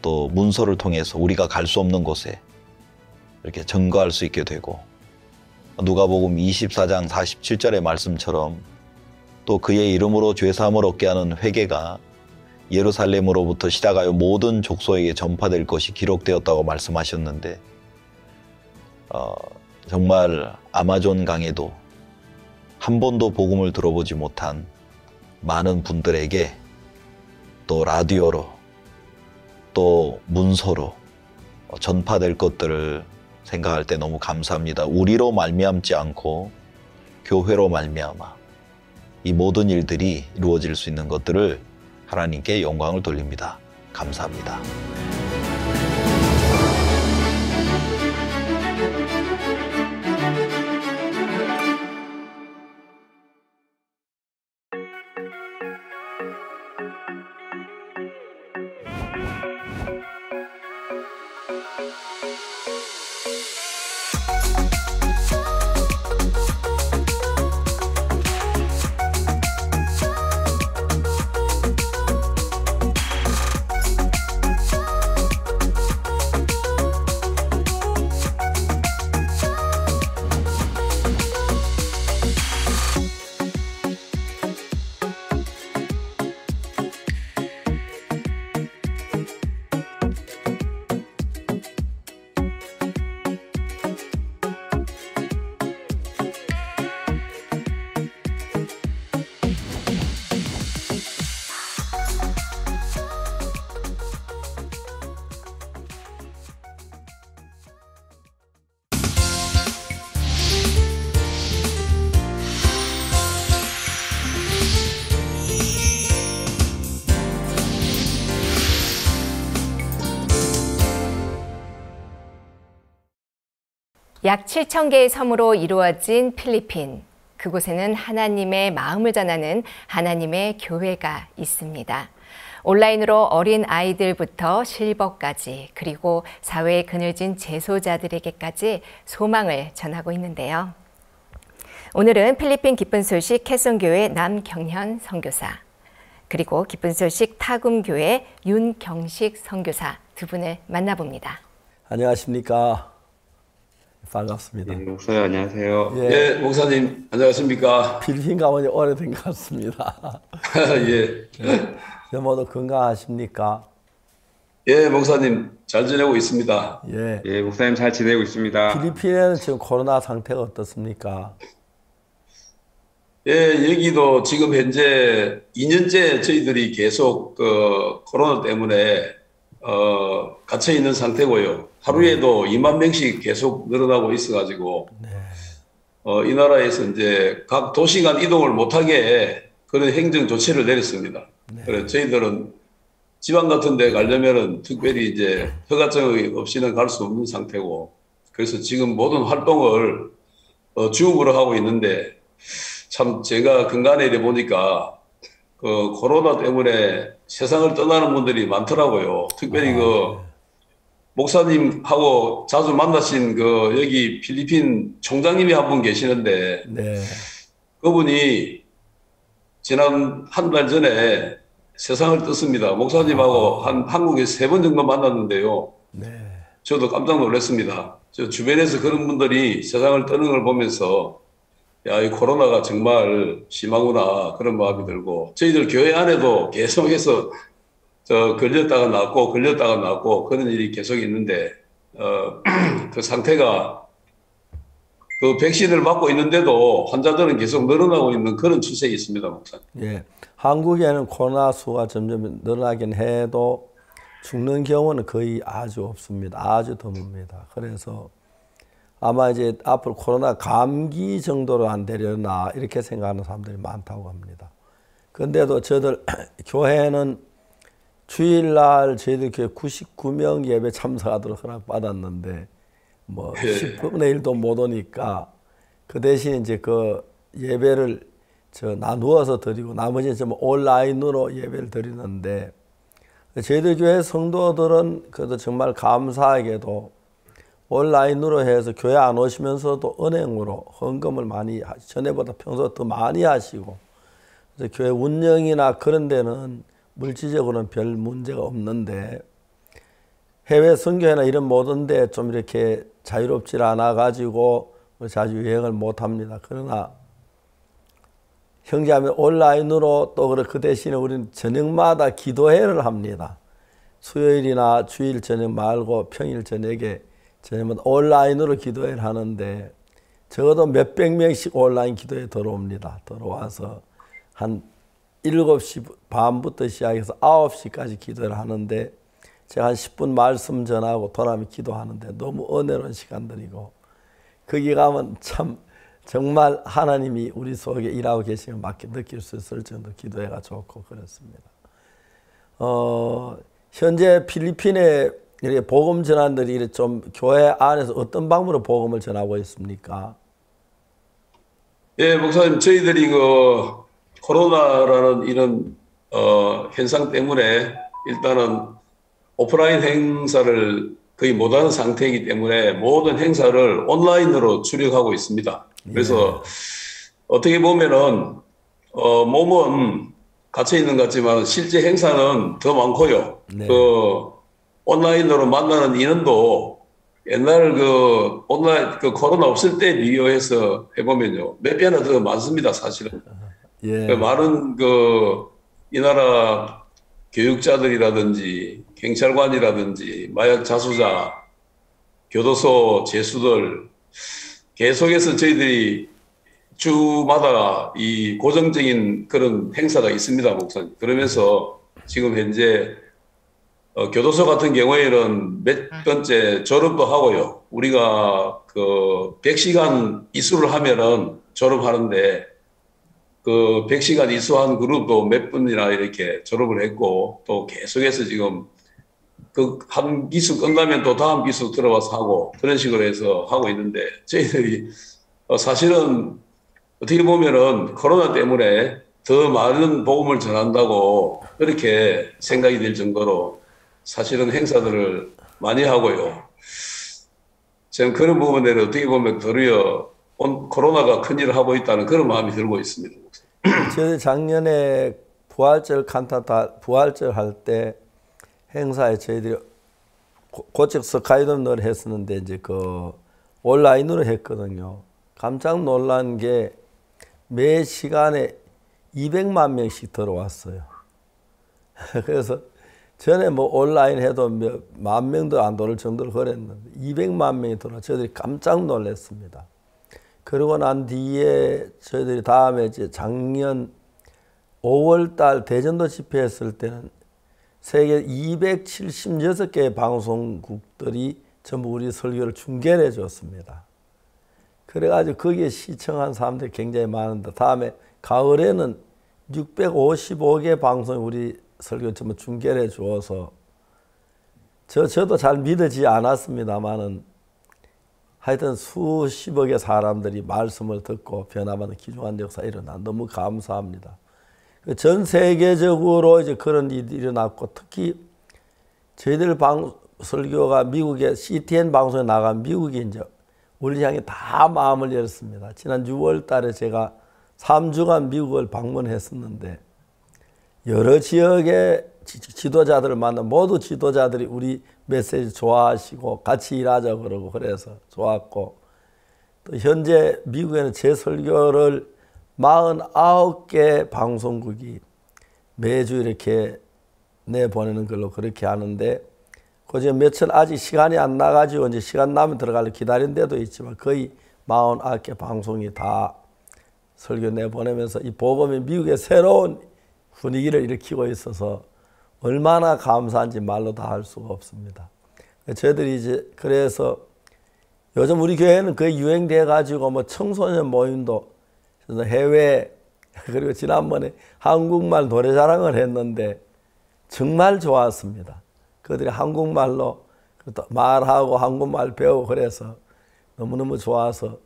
또 문서를 통해서 우리가 갈 수 없는 곳에 이렇게 증거할 수 있게 되고, 누가복음 24장 47절의 말씀처럼 또 그의 이름으로 죄사함을 얻게 하는 회개가 예루살렘으로부터 시작하여 모든 족속에게 전파될 것이 기록되었다고 말씀하셨는데, 정말 아마존 강에도 한 번도 복음을 들어보지 못한 많은 분들에게 또 라디오로 또 문서로 전파될 것들을 생각할 때 너무 감사합니다. 우리로 말미암지 않고 교회로 말미암아 이 모든 일들이 이루어질 수 있는 것들을 하나님께 영광을 돌립니다. 감사합니다. 약 7,000개의 섬으로 이루어진 필리핀. 그곳에는 하나님의 마음을 전하는 하나님의 교회가 있습니다. 온라인으로 어린 아이들부터 실버까지, 그리고 사회에 그늘진 재소자들에게까지 소망을 전하고 있는데요. 오늘은 필리핀 기쁜 소식 캐손교회 남경현 선교사, 그리고 기쁜 소식 타굼교회 윤경식 선교사 두 분을 만나봅니다. 안녕하십니까. 반갑습니다. 네, 목사님 안녕하세요. 예. 네, 목사님 안녕하십니까. 필리핀 가보니 오래된 것 같습니다. 예. 예. 모두 건강하십니까? 예, 목사님 잘 지내고 있습니다. 예. 예, 목사님 잘 지내고 있습니다. 필리핀에는 지금 코로나 상태가 어떻습니까? 예, 여기도 지금 현재 2년째 저희들이 계속 코로나 때문에 갇혀 있는 상태고요. 하루에도 2만 명씩 계속 늘어나고 있어가지고 이 나라에서 이제 각 도시 간 이동을 못하게 그런 행정 조치를 내렸습니다. 그래서 저희들은 지방 같은 데 가려면은 특별히 이제 허가증이 없이는 갈 수 없는 상태고, 그래서 지금 모든 활동을 줌으로 하고 있는데, 참 제가 근간에 이래 보니까 코로나 때문에 세상을 떠나는 분들이 많더라고요. 특별히 목사님하고 자주 만나신 여기 필리핀 총장님이 한 분 계시는데, 네. 그분이 지난 한 달 전에 세상을 떴습니다. 목사님하고 한국에 3번 정도 만났는데요. 네. 저도 깜짝 놀랐습니다. 저 주변에서 그런 분들이 세상을 떠는 걸 보면서, 야, 이 코로나가 정말 심하구나, 그런 마음이 들고, 저희들 교회 안에도 계속해서 걸렸다가 낫고 그런 일이 계속 있는데, 그 상태가 그 백신을 맞고 있는데도 환자들은 계속 늘어나고 있는 그런 추세가 있습니다, 목사님. 예. 한국에는 코로나 수가 점점 늘어나긴 해도 죽는 경우는 거의 아주 없습니다. 아주 드뭅니다. 그래서 아마 이제 앞으로 코로나 감기 정도로 안 되려나 이렇게 생각하는 사람들이 많다고 합니다. 근데도 저들 교회는 주일날 저희들 교회 99명 예배 참석하도록 허락받았는데 뭐 10분의 1도 못 오니까 그 대신 이제 그 예배를 나누어서 드리고 나머지는 좀 온라인으로 예배를 드리는데 저희들 교회 성도들은 그래도 정말 감사하게도 온라인으로 해서 교회 안 오시면서도 은행으로 헌금을 많이 전에보다 평소 더 많이 하시고 그래서 교회 운영이나 그런 데는 물질적으로는 별 문제가 없는데 해외 선교회나 이런 모든 데 좀 이렇게 자유롭지 않아 가지고 자주 여행을 못 합니다. 그러나 형제하면 온라인으로 또 그 대신에 우리는 저녁마다 기도회를 합니다. 수요일이나 주일 저녁 말고 평일 저녁에 저녁마다 온라인으로 기도회를 하는데 적어도 몇백 명씩 온라인 기도회에 들어옵니다. 들어와서 한 7시 반부터 시작해서 9시까지 기도를 하는데 제가 한 10분 말씀 전하고 돌아오면 기도하는데 너무 은혜로운 시간들이고 거기 가면 참 정말 하나님이 우리 속에 일하고 계시는 맞게 느낄 수 있을 정도 기도회가 좋고 그렇습니다. 현재 필리핀에 이렇게 복음 전환들이 이렇게 좀 교회 안에서 어떤 방법으로 복음을 전하고 있습니까? 예, 목사님, 저희들이 코로나라는 이런 현상 때문에 일단은 오프라인 행사를 거의 못하는 상태이기 때문에 모든 행사를 온라인으로 추력하고 있습니다. 그래서 어떻게 보면은 몸은 갇혀 있는 것 같지만 실제 행사는 더 많고요. 온라인으로 만나는 인원도 옛날 온라인 코로나 없을 때 비교해서 해보면요 몇 배나 더 많습니다, 사실은. 많은 이 나라 교육자들이라든지 경찰관이라든지 마약 자수자, 교도소 재수들 계속해서 저희들이 주마다 이 고정적인 그런 행사가 있습니다, 목사님. 그러면서 지금 현재 교도소 같은 경우에는 몇 번째 졸업도 하고요. 우리가 100시간 이수를 하면은 졸업하는데 그 100시간 이수한 그룹도 몇 분이나 이렇게 졸업을 했고 또 계속해서 지금 한 기수 끝나면 또 다음 기수 들어와서 하고 그런 식으로 해서 하고 있는데 저희들이 사실은 어떻게 보면은 코로나 때문에 더 많은 복음을 전한다고 그렇게 생각이 들 정도로 사실은 행사들을 많이 하고요. 저는 그런 부분에 어떻게 보면 도리어 코로나가 큰일을 하고 있다는 그런 마음이 들고 있습니다. 저희 작년에 부활절 칸타타 부활절 할 때 행사에 저희들이 고책 스카이돔을 했었는데 이제 온라인으로 했거든요. 깜짝 놀란 게 매 시간에 200만 명씩 들어왔어요. 그래서 전에 온라인 해도 만 명도 안 돌을 정도로 그랬는데 200만 명이 들어와 저희들이 깜짝 놀랐습니다. 그러고 난 뒤에 저희들이 다음에 이제 작년 5월 달 대전도 집회했을 때는 세계 276개의 방송국들이 전부 우리 설교를 중계를 해줬습니다. 그래가지고 거기에 시청한 사람들이 굉장히 많은데 다음에 가을에는 655개 방송이 우리 설교 전부 중계를 해주어서 저도 잘 믿어지지 않았습니다만은 하여튼 수십억의 사람들이 말씀을 듣고 변화받는 귀중한 역사 일어나 너무 감사합니다. 전 세계적으로 이제 그런 일이 일어났고 특히 저희들 설교가 미국의 CTN 방송에 나간 미국이 이제 우리 향해 다 마음을 열었습니다. 지난 6월 달에 제가 3주간 미국을 방문했었는데 여러 지역의 지도자들을 만나 모두 지도자들이 우리 메시지 좋아하시고 같이 일하자 그러고 그래서 좋았고 또 현재 미국에는 제 설교를 49개 방송국이 매주 이렇게 내보내는 걸로 그렇게 하는데 그중에 몇천 아직 시간이 안 나가지고 이제 시간 나면 들어가려 기다린 데도 있지만 거의 49개 방송이 다 설교 내보내면서 이 복음이 미국의 새로운 분위기를 일으키고 있어서 얼마나 감사한지 말로 다 할 수가 없습니다. 저희들이 이제 그래서 요즘 우리 교회는 거의 유행돼 가지고 청소년 모임도 해외 그리고 지난번에 한국말 노래자랑을 했는데 정말 좋았습니다. 그들이 한국말로 말하고 한국말 배우고 그래서 너무너무 좋아서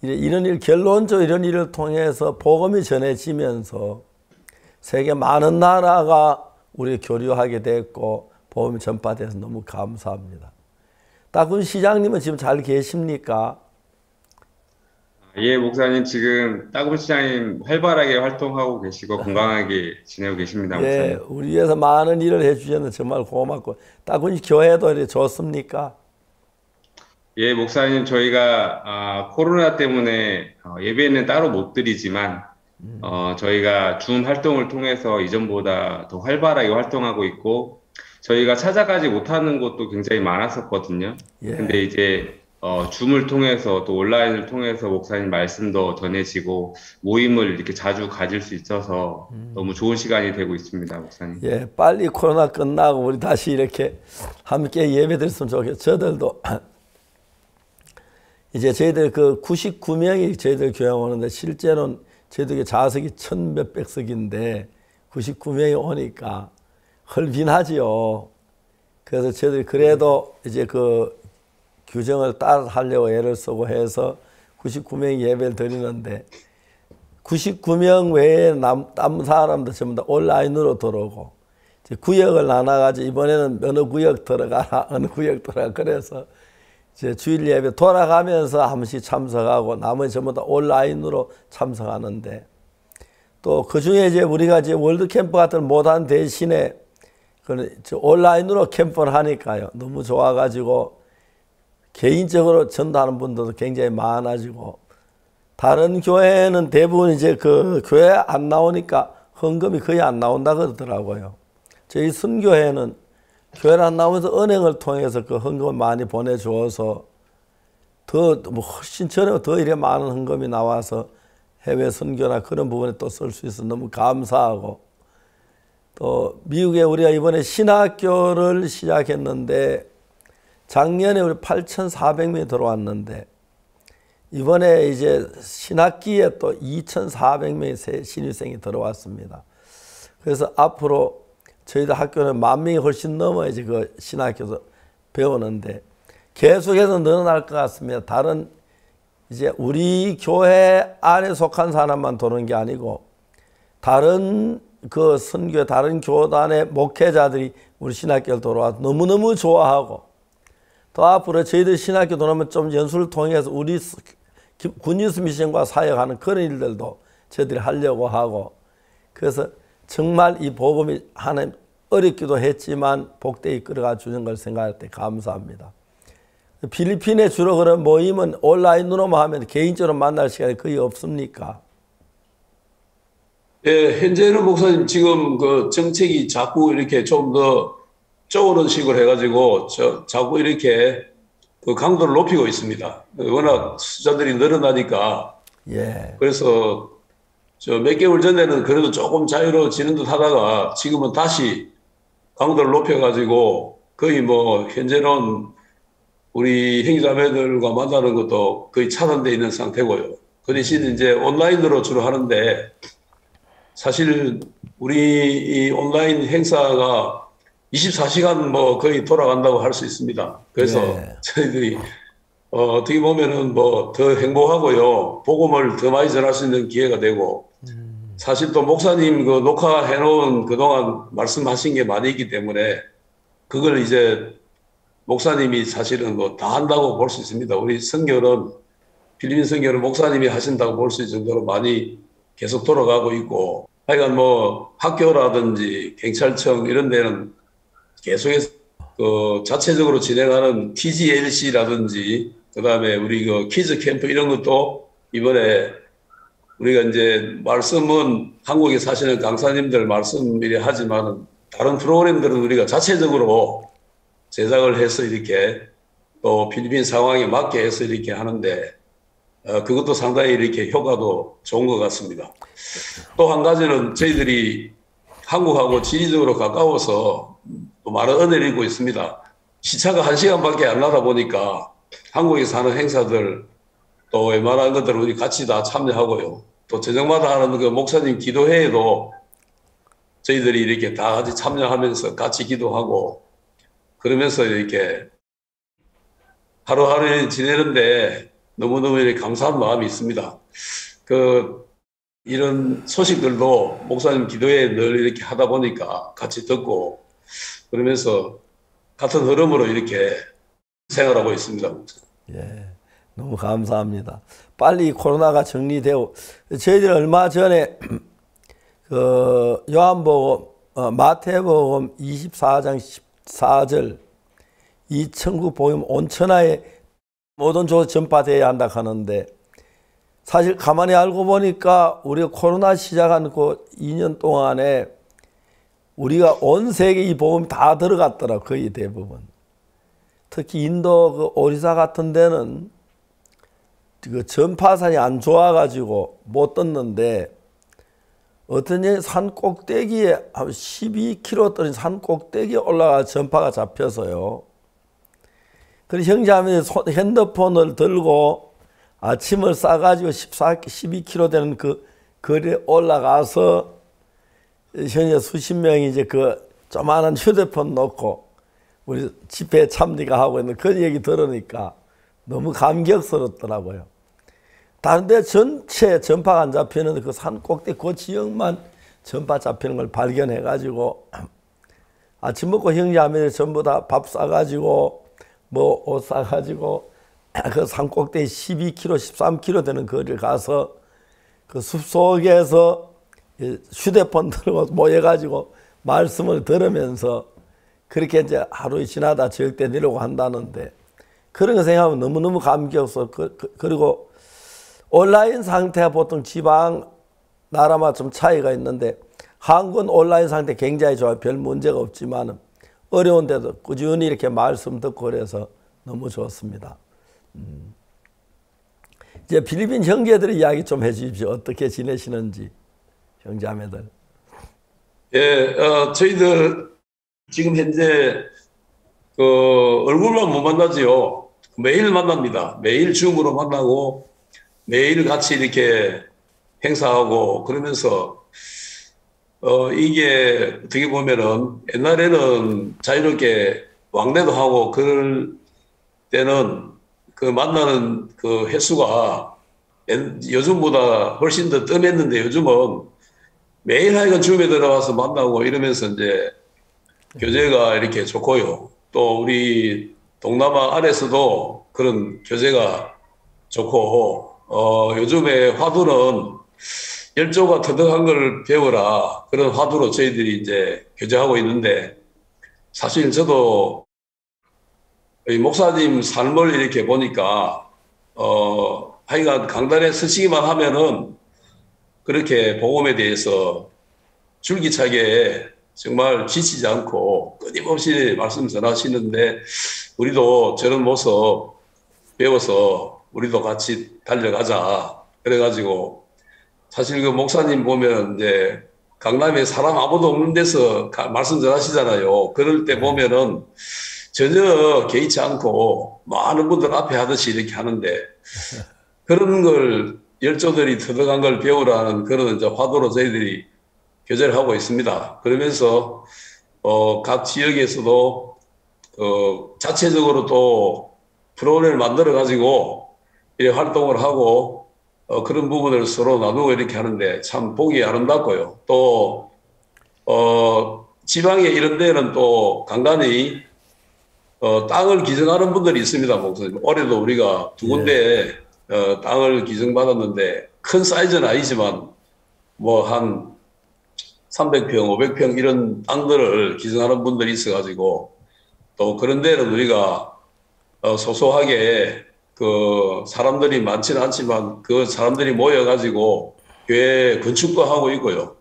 이런 일, 결론적으로 이런 일을 통해서 복음이 전해지면서 세계 많은 나라가 우리 교류하게 됐고 복음이 전파돼서 너무 감사합니다. 따군 시장님은 지금 잘 계십니까? 예, 목사님 지금 따군 시장님 활발하게 활동하고 계시고 건강하게 지내고 계십니다, 목사님. 예, 우리 위해서 많은 일을 해주셔서 정말 고맙고 따군 교회도 이렇게 좋습니까? 예, 목사님 저희가 코로나 때문에 예배는 따로 못 드리지만 저희가 줌 활동을 통해서 이전보다 더 활발하게 활동하고 있고 저희가 찾아가지 못하는 곳도 굉장히 많았었거든요. 예. 근데 이제 줌을 통해서 또 온라인을 통해서 목사님 말씀도 전해지고 모임을 이렇게 자주 가질 수 있어서 너무 좋은 시간이 되고 있습니다, 목사님. 예, 빨리 코로나 끝나고 우리 다시 이렇게 함께 예배드렸으면 좋겠어요. 저들도 이제 저희들 그 99명이 저희들 교회 오는데 실제로는 저희들 좌석이 1,000몇백 석인데 99명이 오니까 헐빈하지요. 그래서 저희들이 그래도 이제 그 규정을 따라 하려고 애를 쓰고 해서 99명이 예배를 드리는데 99명 외에 남은 사람들 전부 다 온라인으로 들어오고 이제 구역을 나눠가지고 이번에는 어느 구역 들어가라 어느 구역 들어가 그래서 이제 주일 예배 돌아가면서 한 번씩 참석하고 나머지 전부 다 온라인으로 참석하는데 또 그중에 이제 우리가 이제 월드캠프 같은 못한 대신에 온라인으로 캠프를 하니까요. 너무 좋아가지고 개인적으로 전도하는 분들도 굉장히 많아지고 다른 교회는 대부분 이제 그 교회 안 나오니까 헌금이 거의 안 나온다 그러더라고요. 저희 선교회는 교회를 안 나오면서 은행을 통해서 그 헌금을 많이 보내주어서 더 뭐 훨씬 전에 더 이래 많은 헌금이 나와서 해외 선교나 그런 부분에 또 쓸 수 있어서 너무 감사하고 또 미국에 우리가 이번에 신학교를 시작했는데 작년에 우리 8,400명이 들어왔는데 이번에 이제 신학기에 또 2,400명의 새 신입생이 들어왔습니다. 그래서 앞으로 저희들 학교는 10,000명이 훨씬 넘어야지 그 신학교에서 배우는데 계속해서 늘어날 것 같습니다. 다른 이제 우리 교회 안에 속한 사람만 도는 게 아니고 다른 그 선교 다른 교단의 목회자들이 우리 신학교를 돌아와서 너무너무 좋아하고 또 앞으로 저희들 신학교 돌아오면 좀 연수를 통해서 우리 굿뉴스 미션과 사역하는 그런 일들도 저희들이 하려고 하고 그래서 정말 이 복음이 하나님 어렵기도 했지만 복되게 이끌어가 주는 걸 생각할 때 감사합니다. 필리핀에 주로 그런 모임은 온라인으로만 하면 개인적으로 만날 시간이 거의 없습니까? 예, 현재는 목사님 지금 그 정책이 자꾸 이렇게 좀 더 쪼그런 식으로 해가지고 자꾸 이렇게 그 강도를 높이고 있습니다. 워낙 숫자들이 늘어나니까. 예. 그래서 몇 개월 전에는 그래도 조금 자유로워지는 듯 하다가 지금은 다시 강도를 높여가지고 거의 뭐 현재는 우리 형제자매들과 만나는 것도 거의 차단되어 있는 상태고요. 그 대신 이제 온라인으로 주로 하는데 사실 우리 이 온라인 행사가 24시간 뭐 거의 돌아간다고 할 수 있습니다. 그래서 저희들이 어떻게 보면은 뭐 더 행복하고요. 복음을 더 많이 전할 수 있는 기회가 되고 사실 또 목사님 그 녹화해 놓은 그동안 말씀하신 게 많이 있기 때문에 그걸 이제 목사님이 사실은 뭐 다 한다고 볼 수 있습니다. 우리 선교는 필리핀 선교는 목사님이 하신다고 볼 수 있을 정도로 많이 계속 돌아가고 있고 하여간 뭐 학교라든지 경찰청 이런 데는 계속해서 그 자체적으로 진행하는 TGLC라든지 그다음에 우리 그 키즈 캠프 이런 것도 이번에 우리가 이제 말씀은 한국에 사시는 강사님들 말씀이래 하지만 다른 프로그램들은 우리가 자체적으로 제작을 해서 이렇게 또 필리핀 상황에 맞게 해서 이렇게 하는데 그것도 상당히 이렇게 효과도 좋은 것 같습니다. 또 한 가지는 저희들이 한국하고 지리적으로 가까워서 또 많은 은혜를 입고 있습니다. 시차가 1시간밖에 안 나다 보니까 한국에서 하는 행사들 또 웬만한 것들을 우리 같이 다 참여하고요. 또 저녁마다 하는 그 목사님 기도회에도 저희들이 이렇게 다 같이 참여하면서 같이 기도하고 그러면서 이렇게 하루하루 지내는데 너무너무 이렇게 감사한 마음이 있습니다. 이런 소식들도 목사님 기도에 늘 이렇게 하다 보니까 같이 듣고 그러면서 같은 흐름으로 이렇게 생활하고 있습니다. 예, 너무 감사합니다. 빨리 코로나가 정리되고 저희들이 얼마 전에 요한복음 마태복음 24장 14절 이 천국 복음 온 천하에 모든 곳에 전파되어야 한다 하는데 사실 가만히 알고 보니까 우리가 코로나 시작한 그 2년 동안에 우리가 온 세계 이 복음이 다 들어갔더라 거의 대부분. 특히 인도 그 오리사 같은 데는 그 전파산이 안 좋아가지고 못 듣는데 어떤 년 산 꼭대기에 한 12km 떨어진 산 꼭대기에 올라가 전파가 잡혀서요. 그래서 형제하면 핸드폰을 들고 아침을 싸가지고 12km 되는 그 거리에 올라가서 현재 수십 명이 이제 그 조만한 휴대폰 놓고 우리 집회에 참여가 하고 있는 그 얘기 들으니까 너무 감격스럽더라고요. 다른 데 전체 전파가 안 잡히는 그 산 꼭대기 그 지역만 전파 잡히는 걸 발견해가지고 아침 먹고 형제자매들 전부 다 밥 싸가지고 뭐 옷 싸가지고 그 산 꼭대기 12km, 13km 되는 거리를 가서 그 숲속에서 휴대폰 들고 모여가지고 말씀을 들으면서 그렇게 이제 하루 지나다 저녁 때 내려고 한다는데 그런 거 생각하면 너무너무 감격스럽고 그리고 온라인 상태가 보통 지방 나라마다 좀 차이가 있는데 한국은 온라인 상태 굉장히 좋아요. 별 문제가 없지만 어려운데도 꾸준히 이렇게 말씀 듣고 그래서 너무 좋습니다. 이제 필리핀 형제들의 이야기 좀 해주십시오. 어떻게 지내시는지 형제자매들. 예, 저희들 지금 현재 얼굴만 못 만나지요. 매일 만납니다. 매일 줌으로 만나고 매일 같이 이렇게 행사하고 그러면서 이게 어떻게 보면은 옛날에는 자유롭게 왕래도 하고 그럴 때는 그 만나는 그 횟수가 요즘보다 훨씬 더 뜸했는데 요즘은 매일 하여간 줌에 들어가서 만나고 이러면서 이제 교제가 이렇게 좋고요. 또 우리 동남아 안에서도 그런 교제가 좋고 요즘에 화두는 열조가 터득한 걸 배워라 그런 화두로 저희들이 이제 교제하고 있는데 사실 저도 목사님 삶을 이렇게 보니까 하여간 강단에 서시기만 하면은 그렇게 복음에 대해서 줄기차게 정말 지치지 않고 끊임없이 말씀 전하시는데 우리도 저런 모습 배워서 우리도 같이 달려가자. 그래가지고 사실 그 목사님 보면 이제 강남에 사람 아무도 없는 데서 말씀 전하시잖아요. 그럴 때 보면은 전혀 개의치 않고 많은 분들 앞에 하듯이 이렇게 하는데 그런 걸 열조들이 터득한 걸 배우라는 그런 이제 화두로 저희들이 교제를 하고 있습니다. 그러면서 각 지역에서도 자체적으로 또 프로그램을 만들어 가지고 이렇게 활동을 하고 그런 부분을 서로 나누고 이렇게 하는데 참 보기 아름답고요. 또 지방에 이런 데는 또 간간히 땅을 기증하는 분들이 있습니다. 목사님. 올해도 우리가 두 군데 땅을 기증받았는데 큰 사이즈는 아니지만 뭐 한 300평, 500평 이런 땅들을 기증하는 분들이 있어가지고 또 그런 데는 우리가 소소하게 그 사람들이 많지는 않지만 그 사람들이 모여가지고 교회 건축도 하고 있고요.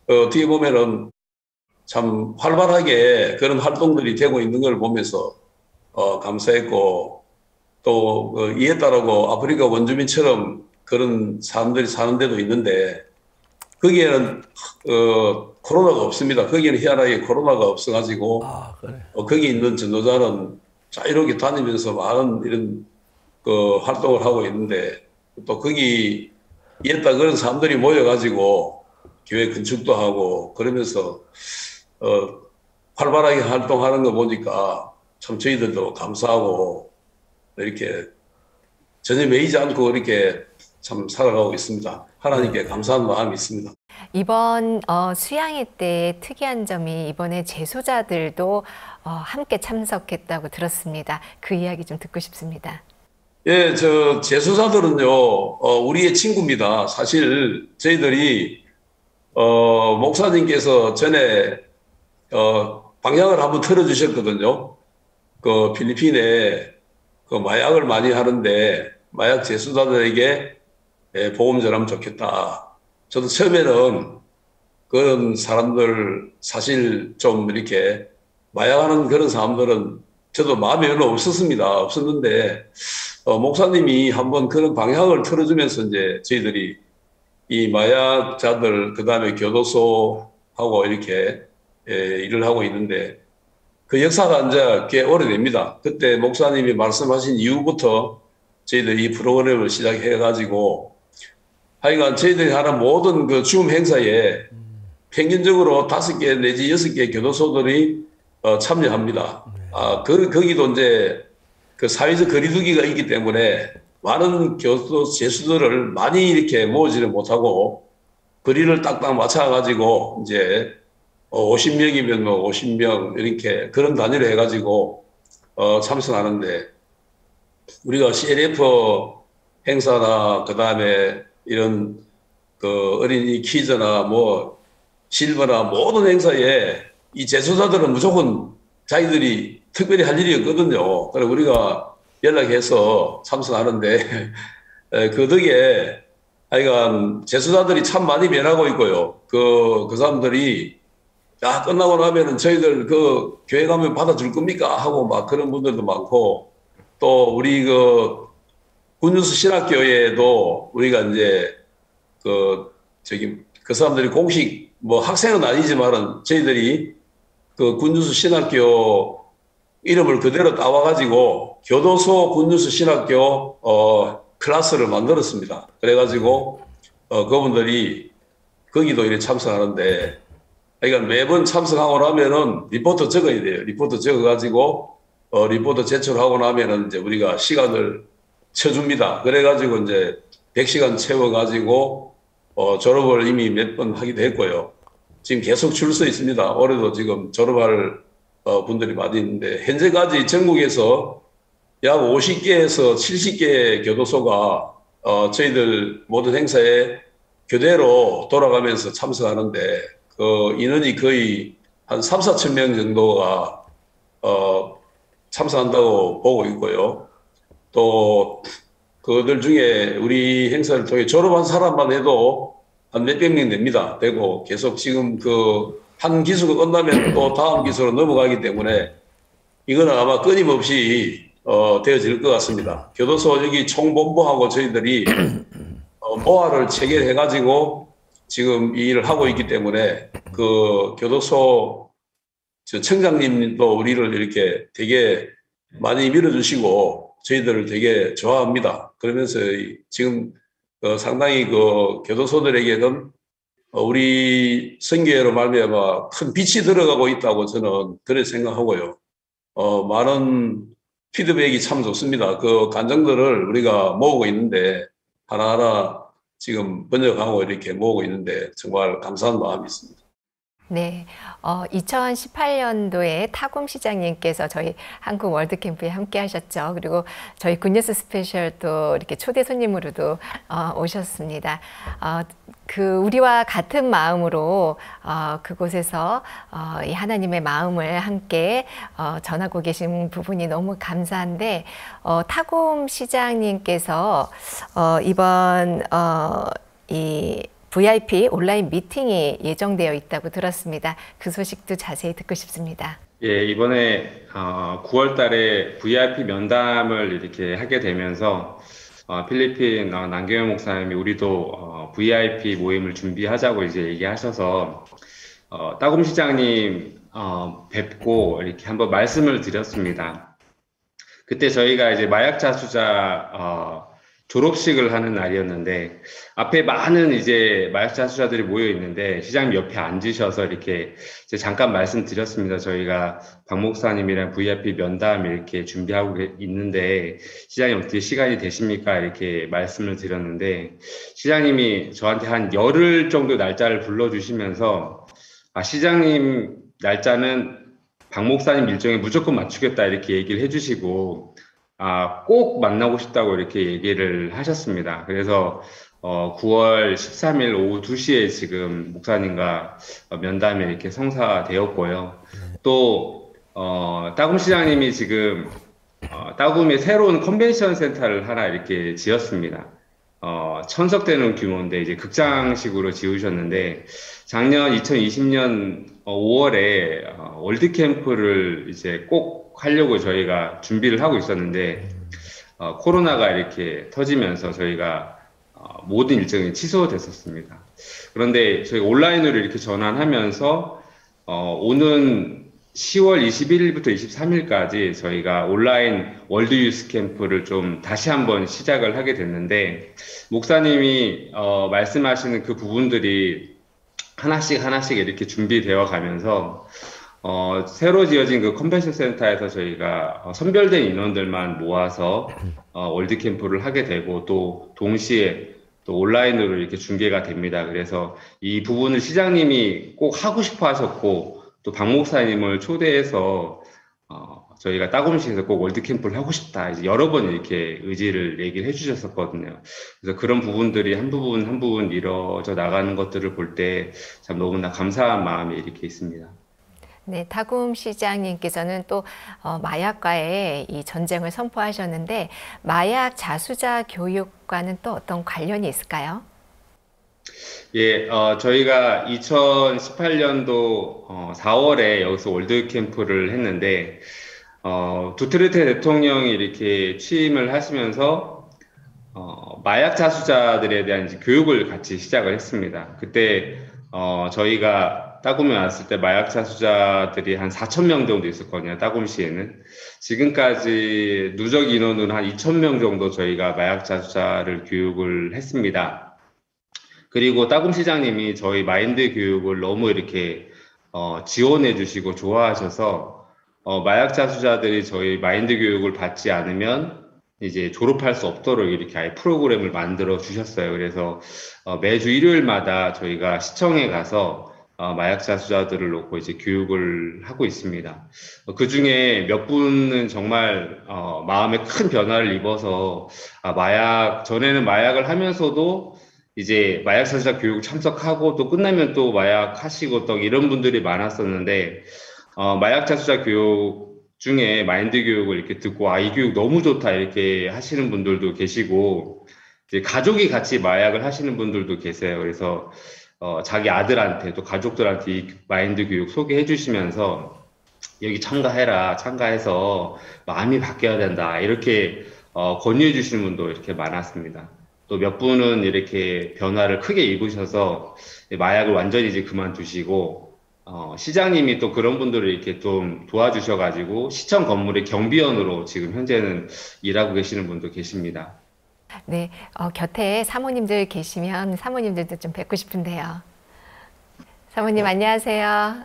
어떻게 보면은 참 활발하게 그런 활동들이 되고 있는 걸 보면서 감사했고 또 이에 따르고 아프리카 원주민처럼 그런 사람들이 사는 데도 있는데 거기에는 코로나가 없습니다. 거기에는 희한하게 코로나가 없어가지고 거기 있는 전도자는 자유롭게 다니면서 많은 이런 그 활동을 하고 있는데 또 거기 이에 따라 그런 사람들이 모여가지고 교회 건축도 하고 그러면서 활발하게 활동하는 거 보니까 참 저희들도 감사하고 이렇게 전혀 매이지 않고 이렇게 참 살아가고 있습니다. 하나님께 감사한 마음이 있습니다. 이번 수양회 때 특이한 점이 이번에 재소자들도 함께 참석했다고 들었습니다. 그 이야기 좀 듣고 싶습니다. 예, 저 재소자들은요, 우리의 친구입니다. 사실 저희들이 목사님께서 전에 방향을 한번 틀어주셨거든요. 그 필리핀에 그 마약을 많이 하는데 마약 재소자들에게 복음 전하면 좋겠다. 저도 처음에는 그런 사람들 사실 좀 이렇게 마약하는 그런 사람들은 저도 마음이 별로 없었는데 목사님이 한번 그런 방향을 틀어주면서 이제 저희들이 이 마약자들 그다음에 교도소하고 이렇게 일을 하고 있는데 그 역사가 이제 꽤 오래됩니다. 그때 목사님이 말씀하신 이후부터 저희들이 이 프로그램을 시작해가지고 하여간 저희들이 하는 모든 그 줌 행사에 평균적으로 5개 내지 6개 교도소들이 참여합니다. 거기도 이제 그 사회적 거리두기가 있기 때문에 많은 교도 재수들을 많이 이렇게 모으지는 못하고 거리를 딱딱 맞춰가지고 이제 50명이면 뭐 50명 이렇게 그런 단위로 해가지고 참석하는데 우리가 CLF 행사나 그 다음에 이런 그 어린이 퀴즈나 뭐 실버나 모든 행사에 이 재소자들은 무조건 자기들이 특별히 할 일이 없거든요. 그래서 우리가 연락해서 참석하는데 그 덕에 하여간 재소자들이 참 많이 변하고 있고요. 그 사람들이 야 끝나고 나면은 저희들 그 교회 가면 받아줄 겁니까 하고 막 그런 분들도 많고 또 우리 그 군뉴스 신학교에도 우리가 이제 그 사람들이 공식 뭐 학생은 아니지만은 저희들이 그 군뉴스 신학교 이름을 그대로 따와가지고 교도소 군뉴스 신학교 클래스를 만들었습니다. 그래가지고 그분들이 거기도 이렇게 참석하는데 그러니까 매번 참석하고 나면은 리포트 적어야 돼요. 리포트 적어가지고 리포트 제출하고 나면은 이제 우리가 시간을 쳐줍니다. 그래가지고 이제 100시간 채워가지고 졸업을 이미 몇 번 하기도 했고요. 지금 계속 줄서 있습니다. 올해도 지금 졸업할 분들이 많이 있는데 현재까지 전국에서 약 50개에서 70개 교도소가 저희들 모든 행사에 교대로 돌아가면서 참석하는데 그 인원이 거의 한 3, 4천 명 정도가 참석한다고 보고 있고요. 또 그들 중에 우리 행사를 통해 졸업한 사람만 해도 한 몇백 명 됩니다. 되고 계속 지금 그 한 기수가 끝나면 또 다음 기수로 넘어가기 때문에 이거는 아마 끊임없이 되어질 것 같습니다. 교도소 여기 총본부하고 저희들이 모아를 체결해가지고 지금 이 일을 하고 있기 때문에 그 교도소 청장님도 우리를 이렇게 되게 많이 밀어주시고 저희들을 되게 좋아합니다. 그러면서 지금 상당히 그 교도소들에게는 우리 선교회로 말미암아 큰 빛이 들어가고 있다고 저는 그렇게 생각하고요. 많은 피드백이 참 좋습니다. 그 간증들을 우리가 모으고 있는데 하나하나 지금 번역하고 이렇게 모으고 있는데 정말 감사한 마음이 있습니다. 네, 2018년도에 타곰 시장님께서 저희 한국 월드캠프에 함께 하셨죠. 그리고 저희 굿뉴스 스페셜도 이렇게 초대 손님으로도 오셨습니다. 우리와 같은 마음으로 그곳에서 이 하나님의 마음을 함께 전하고 계신 부분이 너무 감사한데 타곰 시장님께서 이번 이 VIP 온라인 미팅이 예정되어 있다고 들었습니다. 그 소식도 자세히 듣고 싶습니다. 예, 이번에 9월 달에 VIP 면담을 이렇게 하게 되면서 필리핀 남경현 목사님이 우리도 VIP 모임을 준비하자고 이제 얘기하셔서 따곰 시장님 뵙고 이렇게 한번 말씀을 드렸습니다. 그때 저희가 이제 마약자 수자 졸업식을 하는 날이었는데 앞에 많은 이제 마약자 수자들이 모여 있는데 시장님 옆에 앉으셔서 이렇게 잠깐 말씀드렸습니다. 저희가 박 목사님이랑 VIP 면담 이렇게 준비하고 있는데 시장님 어떻게 시간이 되십니까? 이렇게 말씀을 드렸는데 시장님이 저한테 한 열흘 정도 날짜를 불러주시면서 시장님 날짜는 박 목사님 일정에 무조건 맞추겠다 이렇게 얘기를 해주시고 꼭 만나고 싶다고 이렇게 얘기를 하셨습니다. 그래서 9월 13일 오후 2시에 지금 목사님과 면담이 이렇게 성사되었고요. 또 따금 시장님이 지금 따금에 새로운 컨벤션 센터를 하나 이렇게 지었습니다. 천석되는 규모인데 이제 극장식으로 지으셨는데 작년 2020년 5월에 월드 캠프를 이제 꼭 하려고 저희가 준비를 하고 있었는데 코로나가 이렇게 터지면서 저희가 모든 일정이 취소됐었습니다. 그런데 저희가 온라인으로 이렇게 전환하면서 오는 10월 21일부터 23일까지 저희가 온라인 월드 유스 캠프를 좀 다시 한번 시작을 하게 됐는데 목사님이 말씀하시는 그 부분들이 하나씩 이렇게 준비되어 가면서 새로 지어진 그 컨벤션 센터에서 저희가 선별된 인원들만 모아서 월드 캠프를 하게 되고 또 동시에 또 온라인으로 이렇게 중계가 됩니다. 그래서 이 부분을 시장님이 꼭 하고 싶어 하셨고 또 박 목사님을 초대해서 저희가 따곰시에서 꼭 월드 캠프를 하고 싶다 이제 여러 번 이렇게 의지를 얘기를 해주셨었거든요. 그래서 그런 부분들이 한 부분 이루어져 나가는 것들을 볼 때 참 너무나 감사한 마음이 이렇게 있습니다. 네, 따금 시장님께서는 또 마약과의 이 전쟁을 선포하셨는데 마약 자수자 교육과는 또 어떤 관련이 있을까요? 예, 저희가 2018년도 4월에 여기서 월드 캠프를 했는데 두테르테 대통령이 이렇게 취임을 하시면서 마약 자수자들에 대한 이제 교육을 같이 시작을 했습니다. 그때 저희가 따곰에 왔을 때 마약 자수자들이 한 4,000명 정도 있었거든요. 따곰시에는. 지금까지 누적 인원은 한 2,000명 정도 저희가 마약 자수자를 교육을 했습니다. 그리고 따금 시장님이 저희 마인드 교육을 너무 이렇게 지원해 주시고 좋아하셔서 마약 자수자들이 저희 마인드 교육을 받지 않으면 이제 졸업할 수 없도록 이렇게 아예 프로그램을 만들어 주셨어요. 그래서 매주 일요일마다 저희가 시청에 가서 마약 자수자들을 놓고 이제 교육을 하고 있습니다. 그 중에 몇 분은 정말 마음에 큰 변화를 입어서 전에는 마약을 하면서도 이제 마약 자수자 교육 참석하고 또 끝나면 또 마약 하시고 또 이런 분들이 많았었는데 마약 자수자 교육 중에 마인드 교육을 이렇게 듣고 이 교육 너무 좋다 이렇게 하시는 분들도 계시고 이제 가족이 같이 마약을 하시는 분들도 계세요. 그래서 자기 아들한테 또 가족들한테 이 마인드 교육 소개해 주시면서 여기 참가해서 마음이 바뀌어야 된다 이렇게 권유해 주시는 분도 이렇게 많았습니다. 또 몇 분은 이렇게 변화를 크게 입으셔서 마약을 완전히 이제 그만두시고 시장님이 또 그런 분들을 이렇게 좀 도와주셔가지고 시청 건물의 경비원으로 지금 현재는 일하고 계시는 분도 계십니다. 네, 곁에 사모님들 계시면 사모님들도 좀 뵙고 싶은데요. 사모님 안녕하세요.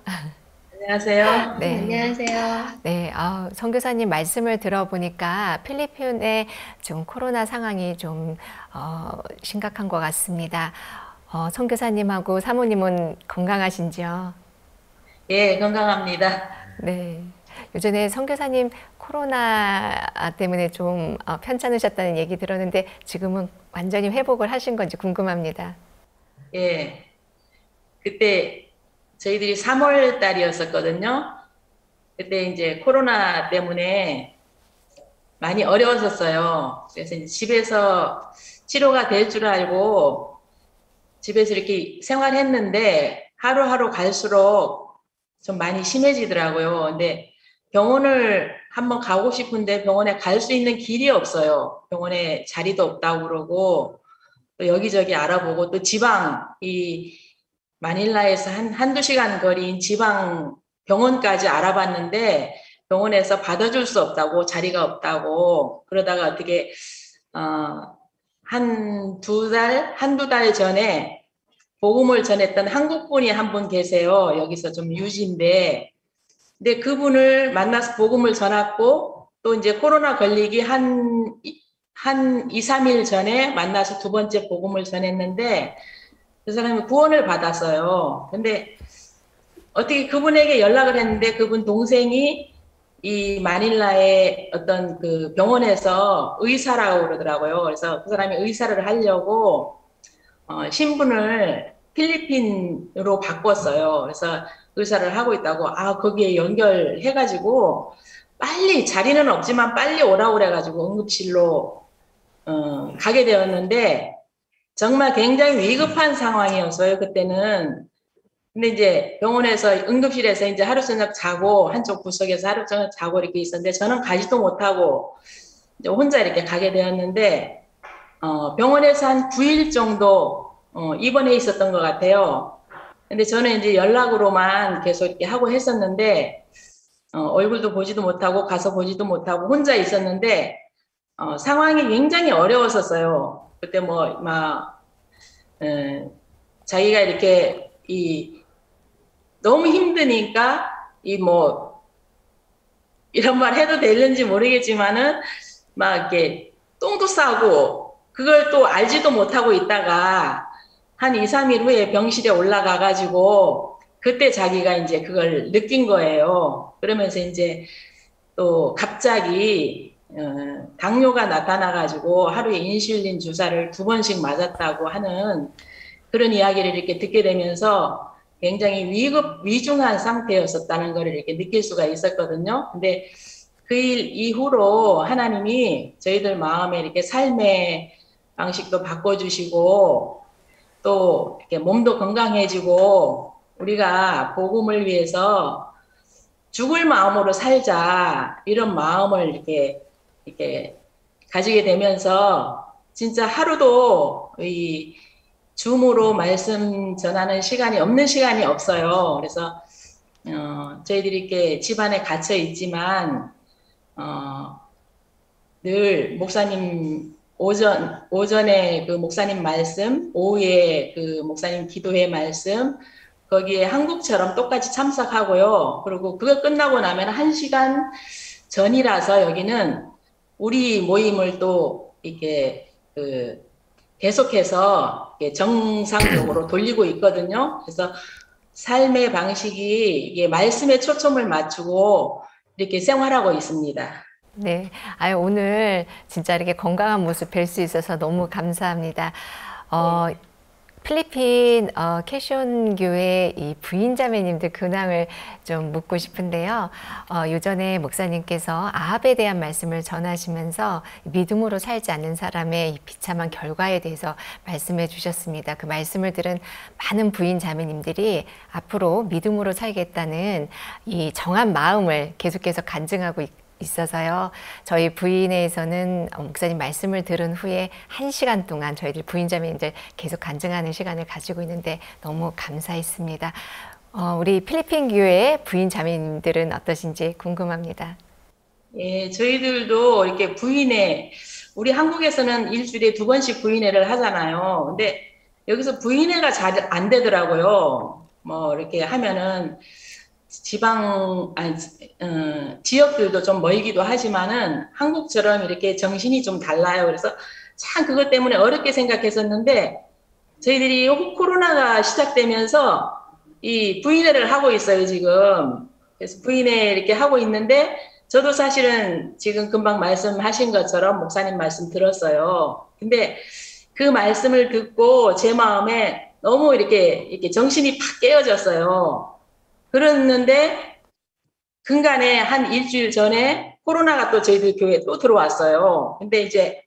안녕하세요. 네. 안녕하세요. 네, 선교사님 말씀을 들어보니까 필리핀의 지금 코로나 상황이 좀 심각한 것 같습니다. 선교사님하고 사모님은 건강하신지요? 예, 건강합니다. 네. 요전에 선교사님 코로나 때문에 좀 편찮으셨다는 얘기 들었는데 지금은 완전히 회복을 하신 건지 궁금합니다. 예. 그때 저희들이 3월 달이었었거든요. 그때 이제 코로나 때문에 많이 어려웠었어요. 그래서 이제 집에서 치료가 될 줄 알고 집에서 이렇게 생활했는데 하루하루 갈수록 좀 많이 심해지더라고요. 근데 병원을 한번 가고 싶은데 병원에 갈 수 있는 길이 없어요. 병원에 자리도 없다고 그러고 또 여기저기 알아보고 또 지방 마닐라에서 한두 시간 거리인 지방 병원까지 알아봤는데 병원에서 받아줄 수 없다고 자리가 없다고 그러다가 어떻게 한두 달 전에 복음을 전했던 한국분이 한 분 계세요. 여기서 좀 유지인데. 근데 그분을 만나서 복음을 전했고, 또 이제 코로나 걸리기 한 2, 3일 전에 만나서 두 번째 복음을 전했는데, 그 사람이 구원을 받았어요. 근데 어떻게 그분에게 연락을 했는데 그분 동생이 이 마닐라의 어떤 그 병원에서 의사라고 그러더라고요. 그래서 그 사람이 의사를 하려고 신분을 필리핀으로 바꿨어요. 그래서 의사를 하고 있다고, 거기에 연결해가지고 빨리, 자리는 없지만 빨리 오라고 그래가지고 응급실로 가게 되었는데, 정말 굉장히 위급한 상황이었어요, 그때는. 근데 이제 병원에서, 응급실에서 이제 하루 저녁 자고, 한쪽 구석에서 하루 저녁 자고 이렇게 있었는데, 저는 가지도 못하고, 이제 혼자 이렇게 가게 되었는데, 병원에서 한 9일 정도, 입원해 있었던 것 같아요. 근데 저는 이제 연락으로만 계속 이렇게 하고 했었는데, 얼굴도 보지도 못하고, 가서 보지도 못하고, 혼자 있었는데, 상황이 굉장히 어려웠었어요. 그때 자기가 이렇게, 너무 힘드니까, 이런 말 해도 되는지 모르겠지만은, 막 이렇게 똥도 싸고, 그걸 또 알지도 못하고 있다가, 한 2, 3일 후에 병실에 올라가가지고, 그때 자기가 이제 그걸 느낀 거예요. 그러면서 이제 또 갑자기, 당뇨가 나타나가지고 하루에 인슐린 주사를 2번씩 맞았다고 하는 그런 이야기를 이렇게 듣게 되면서 굉장히 위중한 상태였었다는 걸 이렇게 느낄 수가 있었거든요. 근데 그 일 이후로 하나님이 저희들 마음에 이렇게 삶의 방식도 바꿔주시고 또 이렇게 몸도 건강해지고 우리가 복음을 위해서 죽을 마음으로 살자 이런 마음을 이렇게 가지게 되면서 진짜 하루도 이 줌으로 말씀 전하는 시간이 없는 시간이 없어요. 그래서 저희들이 이렇게 집안에 갇혀 있지만 늘 목사님 오전에 그 목사님 말씀, 오후에 그 목사님 기도회 말씀 거기에 한국처럼 똑같이 참석하고요. 그리고 그거 끝나고 나면 1시간 전이라서 여기는 우리 모임을 또 이렇게 계속해서 정상적으로 돌리고 있거든요. 그래서 삶의 방식이 이게 말씀에 초점을 맞추고 이렇게 생활하고 있습니다. 네, 오늘 진짜 이렇게 건강한 모습 뵐 수 있어서 너무 감사합니다. 필리핀 캐시온 교회 이 부인자매님들 근황을 좀 묻고 싶은데요. 요전에 목사님께서 아합에 대한 말씀을 전하시면서 믿음으로 살지 않는 사람의 이 비참한 결과에 대해서 말씀해 주셨습니다. 그 말씀을 들은 많은 부인자매님들이 앞으로 믿음으로 살겠다는 이 정한 마음을 계속해서 간증하고 있어서요. 저희 부인회에서는 목사님 말씀을 들은 후에 1시간 동안 저희들 부인자매님들 계속 간증하는 시간을 가지고 있는데 너무 감사했습니다. 우리 필리핀 교회 부인자매님들은 어떠신지 궁금합니다. 예, 저희들도 이렇게 부인회, 우리 한국에서는 일주일에 2번씩 부인회를 하잖아요. 근데 여기서 부인회가 잘 안 되더라고요. 이렇게 하면은 지역들도 좀 멀기도 하지만은 한국처럼 이렇게 정신이 좀 달라요. 그래서 참 그것 때문에 어렵게 생각했었는데 저희들이 코로나가 시작되면서 이 부인회를 하고 있어요, 지금. 그래서 부인회 이렇게 하고 있는데 저도 사실은 지금 금방 말씀하신 것처럼 목사님 말씀 들었어요. 근데 그 말씀을 듣고 제 마음에 너무 이렇게 정신이 팍 깨어졌어요. 그랬는데 근간에 한 일주일 전에 코로나가 또 저희들 교회에 또 들어왔어요. 근데 이제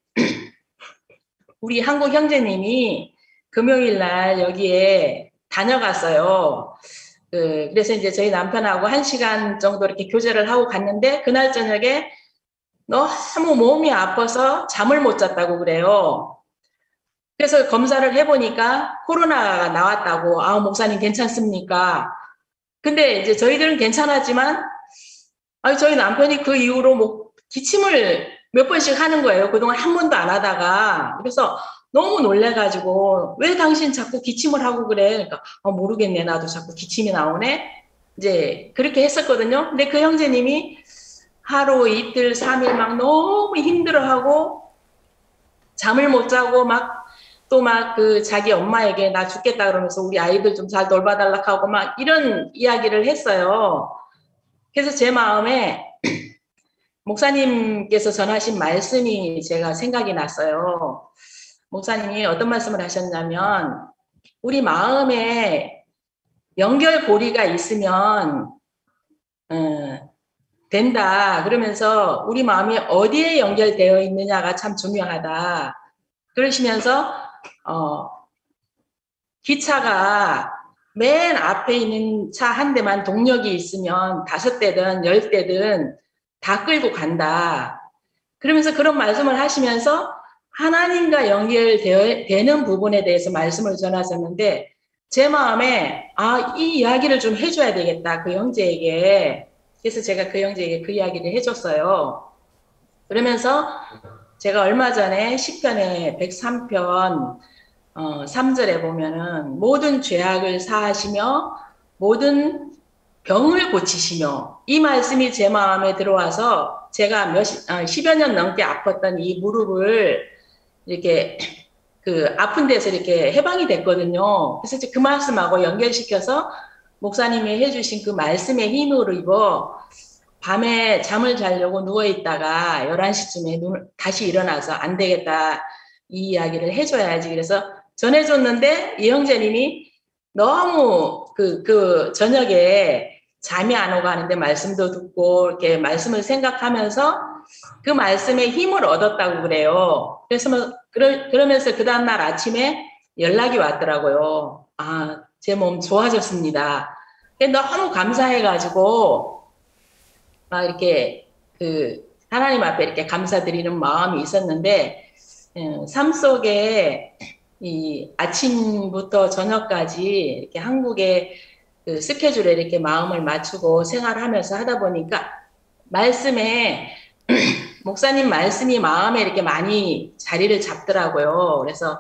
우리 한국 형제님이 금요일 날 여기에 다녀갔어요. 그래서 이제 저희 남편하고 1시간 정도 이렇게 교제를 하고 갔는데 그날 저녁에 너무 몸이 아파서 잠을 못 잤다고 그래요. 그래서 검사를 해보니까 코로나가 나왔다고. 목사님 괜찮습니까? 근데 이제 저희들은 괜찮았지만, 저희 남편이 그 이후로 기침을 몇 번씩 하는 거예요. 그동안 한 번도 안 하다가. 그래서 너무 놀래가지고 왜 당신 자꾸 기침을 하고 그래? 그러니까 모르겠네. 나도 자꾸 기침이 나오네. 이제 그렇게 했었거든요. 근데 그 형제님이 하루 이틀 3일 막 너무 힘들어하고 잠을 못 자고 막 또 막 그 자기 엄마에게 나 죽겠다 그러면서 우리 아이들 좀 잘 돌봐달라고 하고 막 이런 이야기를 했어요. 그래서 제 마음에 목사님께서 전하신 말씀이 제가 생각이 났어요. 목사님이 어떤 말씀을 하셨냐면 우리 마음에 연결고리가 있으면 된다. 그러면서 우리 마음이 어디에 연결되어 있느냐가 참 중요하다. 그러시면서 기차가 맨 앞에 있는 차 한 대만 동력이 있으면 5대든 10대든 다 끌고 간다. 그러면서 그런 말씀을 하시면서 하나님과 연결되는 부분에 대해서 말씀을 전하셨는데 제 마음에 이 이야기를 좀 해줘야 되겠다. 그 형제에게. 그래서 제가 그 형제에게 그 이야기를 해줬어요. 그러면서 제가 얼마 전에 시편의 103편 3절에 보면은 모든 죄악을 사하시며 모든 병을 고치시며 이 말씀이 제 마음에 들어와서 제가 10여 년 넘게 아팠던 이 무릎을 이렇게 그 아픈 데서 이렇게 해방이 됐거든요. 그래서 이제 그 말씀하고 연결시켜서 목사님이 해주신 그 말씀의 힘으로 입어 밤에 잠을 자려고 누워있다가 11시쯤에 다시 일어나서 안 되겠다. 이 이야기를 해줘야지. 그래서 전해줬는데 이 형제님이 너무 그 저녁에 잠이 안 오고 하는데 말씀도 듣고 이렇게 말씀을 생각하면서 그 말씀에 힘을 얻었다고 그래요. 그래서 그러면서 그 다음날 아침에 연락이 왔더라고요. 제 몸 좋아졌습니다. 너무 감사해가지고 막 이렇게 하나님 앞에 이렇게 감사드리는 마음이 있었는데 삶 속에 이 아침부터 저녁까지 이렇게 한국의 그 스케줄에 이렇게 마음을 맞추고 생활하면서 하다 보니까 말씀에 목사님 말씀이 마음에 이렇게 많이 자리를 잡더라고요. 그래서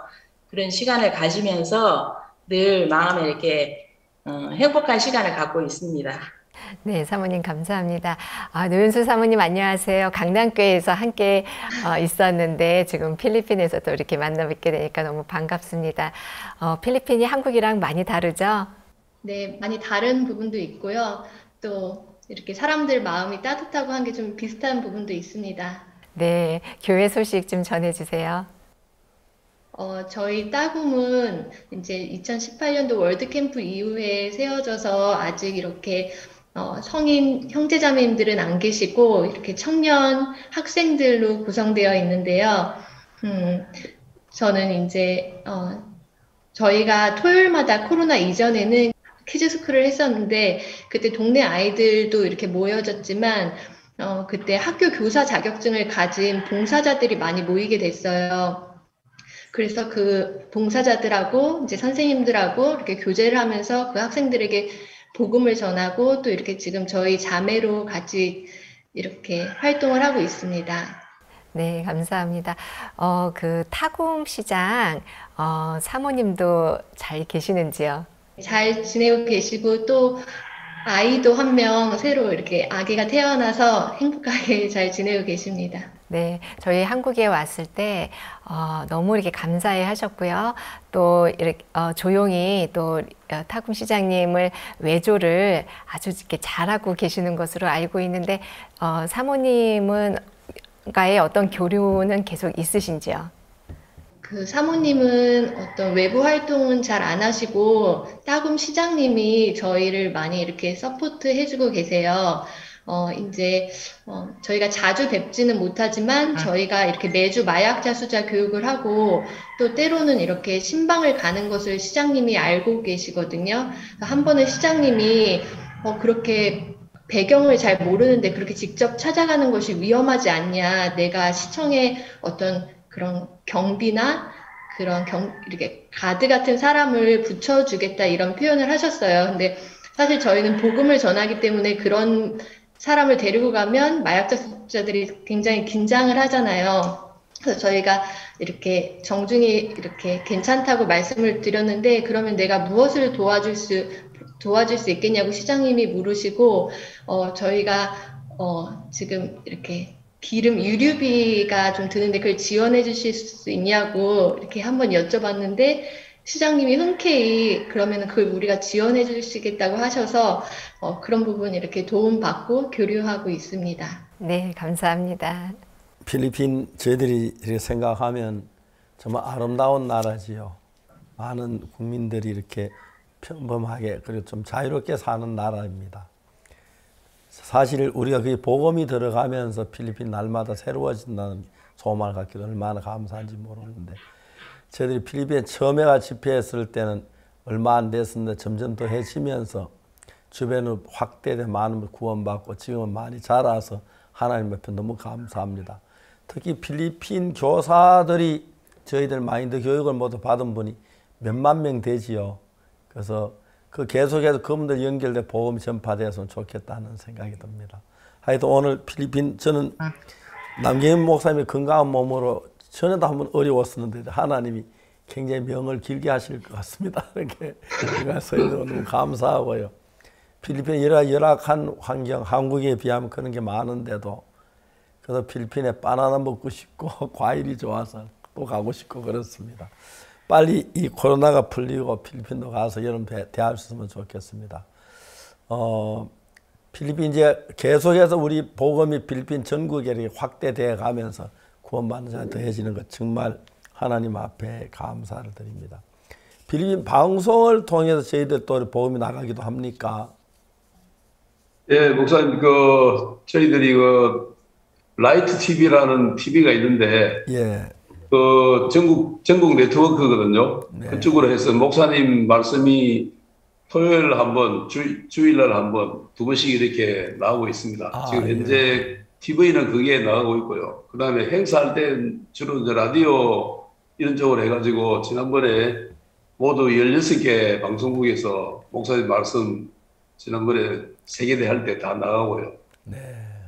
그런 시간을 가지면서 늘 마음에 이렇게 행복한 시간을 갖고 있습니다. 네, 사모님 감사합니다. 노윤수 사모님 안녕하세요. 강남교회에서 함께 있었는데 지금 필리핀에서도 이렇게 만나 뵙게 되니까 너무 반갑습니다. 필리핀이 한국이랑 많이 다르죠? 네, 많이 다른 부분도 있고요. 또 이렇게 사람들 마음이 따뜻하고 한 게 좀 비슷한 부분도 있습니다. 네, 교회 소식 좀 전해주세요. 저희 따궁은 이제 2018년도 월드캠프 이후에 세워져서 아직 이렇게 성인 형제자매님들은 안 계시고 이렇게 청년 학생들로 구성되어 있는데요. 저는 이제 저희가 토요일마다 코로나 이전에는 키즈스쿨을 했었는데 그때 동네 아이들도 이렇게 모여졌지만 그때 학교 교사 자격증을 가진 봉사자들이 많이 모이게 됐어요. 그래서 그 봉사자들하고 이제 선생님들하고 이렇게 교제를 하면서 그 학생들에게 복음을 전하고 또 이렇게 지금 저희 자매로 같이 이렇게 활동을 하고 있습니다. 네, 감사합니다. 그 타궁시장 사모님도 잘 계시는지요? 잘 지내고 계시고 또 아이도 한 명 새로 이렇게 아기가 태어나서 행복하게 잘 지내고 계십니다. 네, 저희 한국에 왔을 때 너무 이렇게 감사해 하셨고요. 또 이렇게 조용히 또 타궁 시장님을 외조를 아주 이렇게 잘하고 계시는 것으로 알고 있는데 사모님은 가의 어떤 교류는 계속 있으신지요? 그 사모님은 어떤 외부 활동은 잘 안 하시고 따금 시장님이 저희를 많이 이렇게 서포트 해주고 계세요. 이제 저희가 자주 뵙지는 못하지만 저희가 이렇게 매주 마약 자수자 교육을 하고 또 때로는 이렇게 신방을 가는 것을 시장님이 알고 계시거든요. 한 번은 시장님이 그렇게 배경을 잘 모르는데 그렇게 직접 찾아가는 것이 위험하지 않냐. 내가 시청에 어떤 그런 경비나 그런 이렇게 가드 같은 사람을 붙여주겠다 이런 표현을 하셨어요. 근데 사실 저희는 복음을 전하기 때문에 그런 사람을 데리고 가면 마약자 수급자들이 굉장히 긴장을 하잖아요. 그래서 저희가 이렇게 정중히 이렇게 괜찮다고 말씀을 드렸는데, 그러면 내가 무엇을 도와줄 수 있겠냐고 시장님이 물으시고, 저희가 지금 이렇게 기름 유류비가 좀 드는데 그걸 지원해 주실 수 있냐고 이렇게 한번 여쭤봤는데, 시장님이 흔쾌히 그러면 그걸 우리가 지원해 주시겠다고 하셔서 그런 부분 이렇게 도움받고 교류하고 있습니다. 네, 감사합니다. 필리핀 저희들이 이렇게 생각하면 정말 아름다운 나라지요. 많은 국민들이 이렇게 평범하게 그리고 좀 자유롭게 사는 나라입니다. 사실 우리가 그 복음이 들어가면서 필리핀 날마다 새로워진다는 소망을 갖기도 얼마나 감사한지 모르는데, 저희들이 필리핀에 처음에 가 집회했을 때는 얼마 안 됐었는데 점점 더 해지면서 주변으로 확대돼 많은 걸 구원받고 지금은 많이 자라서 하나님 앞에 너무 감사합니다. 특히 필리핀 교사들이 저희들 마인드 교육을 모두 받은 분이 몇만 명 되지요. 그래서 그 계속해서 그분들 연결돼 복음이 전파되었으면 좋겠다는 생각이 듭니다. 하여튼 오늘 필리핀, 저는 남경현 목사님의 건강한 몸으로 전에도 한번 어려웠었는데 하나님이 굉장히 명을 길게 하실 것 같습니다. 이렇게 너무 감사하고요. 필리핀 열악한 환경, 한국에 비하면 그런 게 많은데도 그래서 필리핀에 바나나 먹고 싶고 과일이 좋아서 또 가고 싶고 그렇습니다. 빨리 이 코로나가 풀리고 필리핀도 가서 여러분 대할 수 있으면 좋겠습니다. 필리핀 이제 계속해서 우리 복음이 필리핀 전국에 이렇게 확대되어 가면서 구원받는 자가 더해지는 것 정말 하나님 앞에 감사를 드립니다. 필리핀 방송을 통해서 저희들 또 복음이 나가기도 합니까? 예, 목사님, 저희들이 라이트 TV라는 TV가 있는데, 예. 전국 네트워크거든요. 네. 그쪽으로 해서 목사님 말씀이 토요일 한번, 주일날 한번, 2번씩 이렇게 나오고 있습니다. 지금 현재 TV는 그게 나가고 있고요. 그 다음에 행사할 때 주로 이제 라디오 이런 쪽으로 해가지고 지난번에 모두 16개 방송국에서 목사님 말씀 지난번에 세계대 할 때 다 나가고요. 네.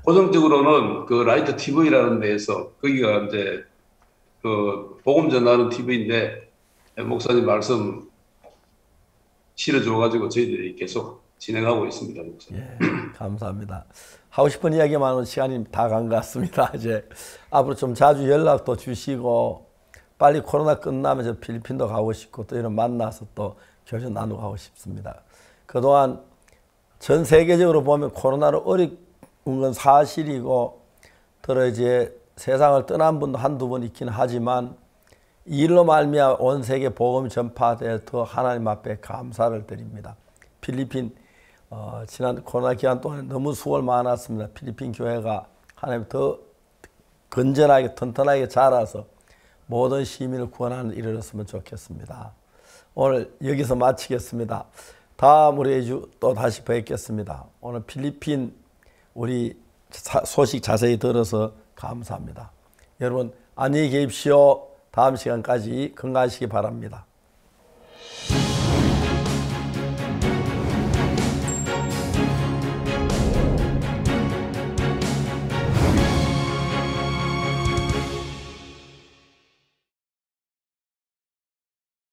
고정적으로는 그 라이트 TV라는 데에서 거기가 이제 그 복음 전하는 TV인데 목사님 말씀 실어줘가지고 저희들이 계속 진행하고 있습니다. 목사님. 예, 감사합니다. 하고 싶은 이야기 많은 시간이 다 간 것 같습니다. 이제 앞으로 좀 자주 연락도 주시고 빨리 코로나 끝나면 저 필리핀도 가고 싶고 또 이런 만나서 또 교류 나누고 하고 싶습니다. 그동안 전 세계적으로 보면 코로나로 어려운 건 사실이고 더러 이제 세상을 떠난 분도 한두 분 있긴 하지만 이 일로 말미암아 온 세계 복음이 전파돼 더 하나님 앞에 감사를 드립니다. 필리핀 지난 코로나 기간 동안에 너무 수고가 많았습니다. 필리핀 교회가 하나님 더 건전하게 튼튼하게 자라서 모든 시민을 구원하는 일을 이뤘으면 좋겠습니다. 오늘 여기서 마치겠습니다. 다음 우리 주 또 다시 뵙겠습니다. 오늘 필리핀 우리 소식 자세히 들어서 감사합니다. 여러분 안녕히 계십시오. 다음 시간까지 건강하시기 바랍니다.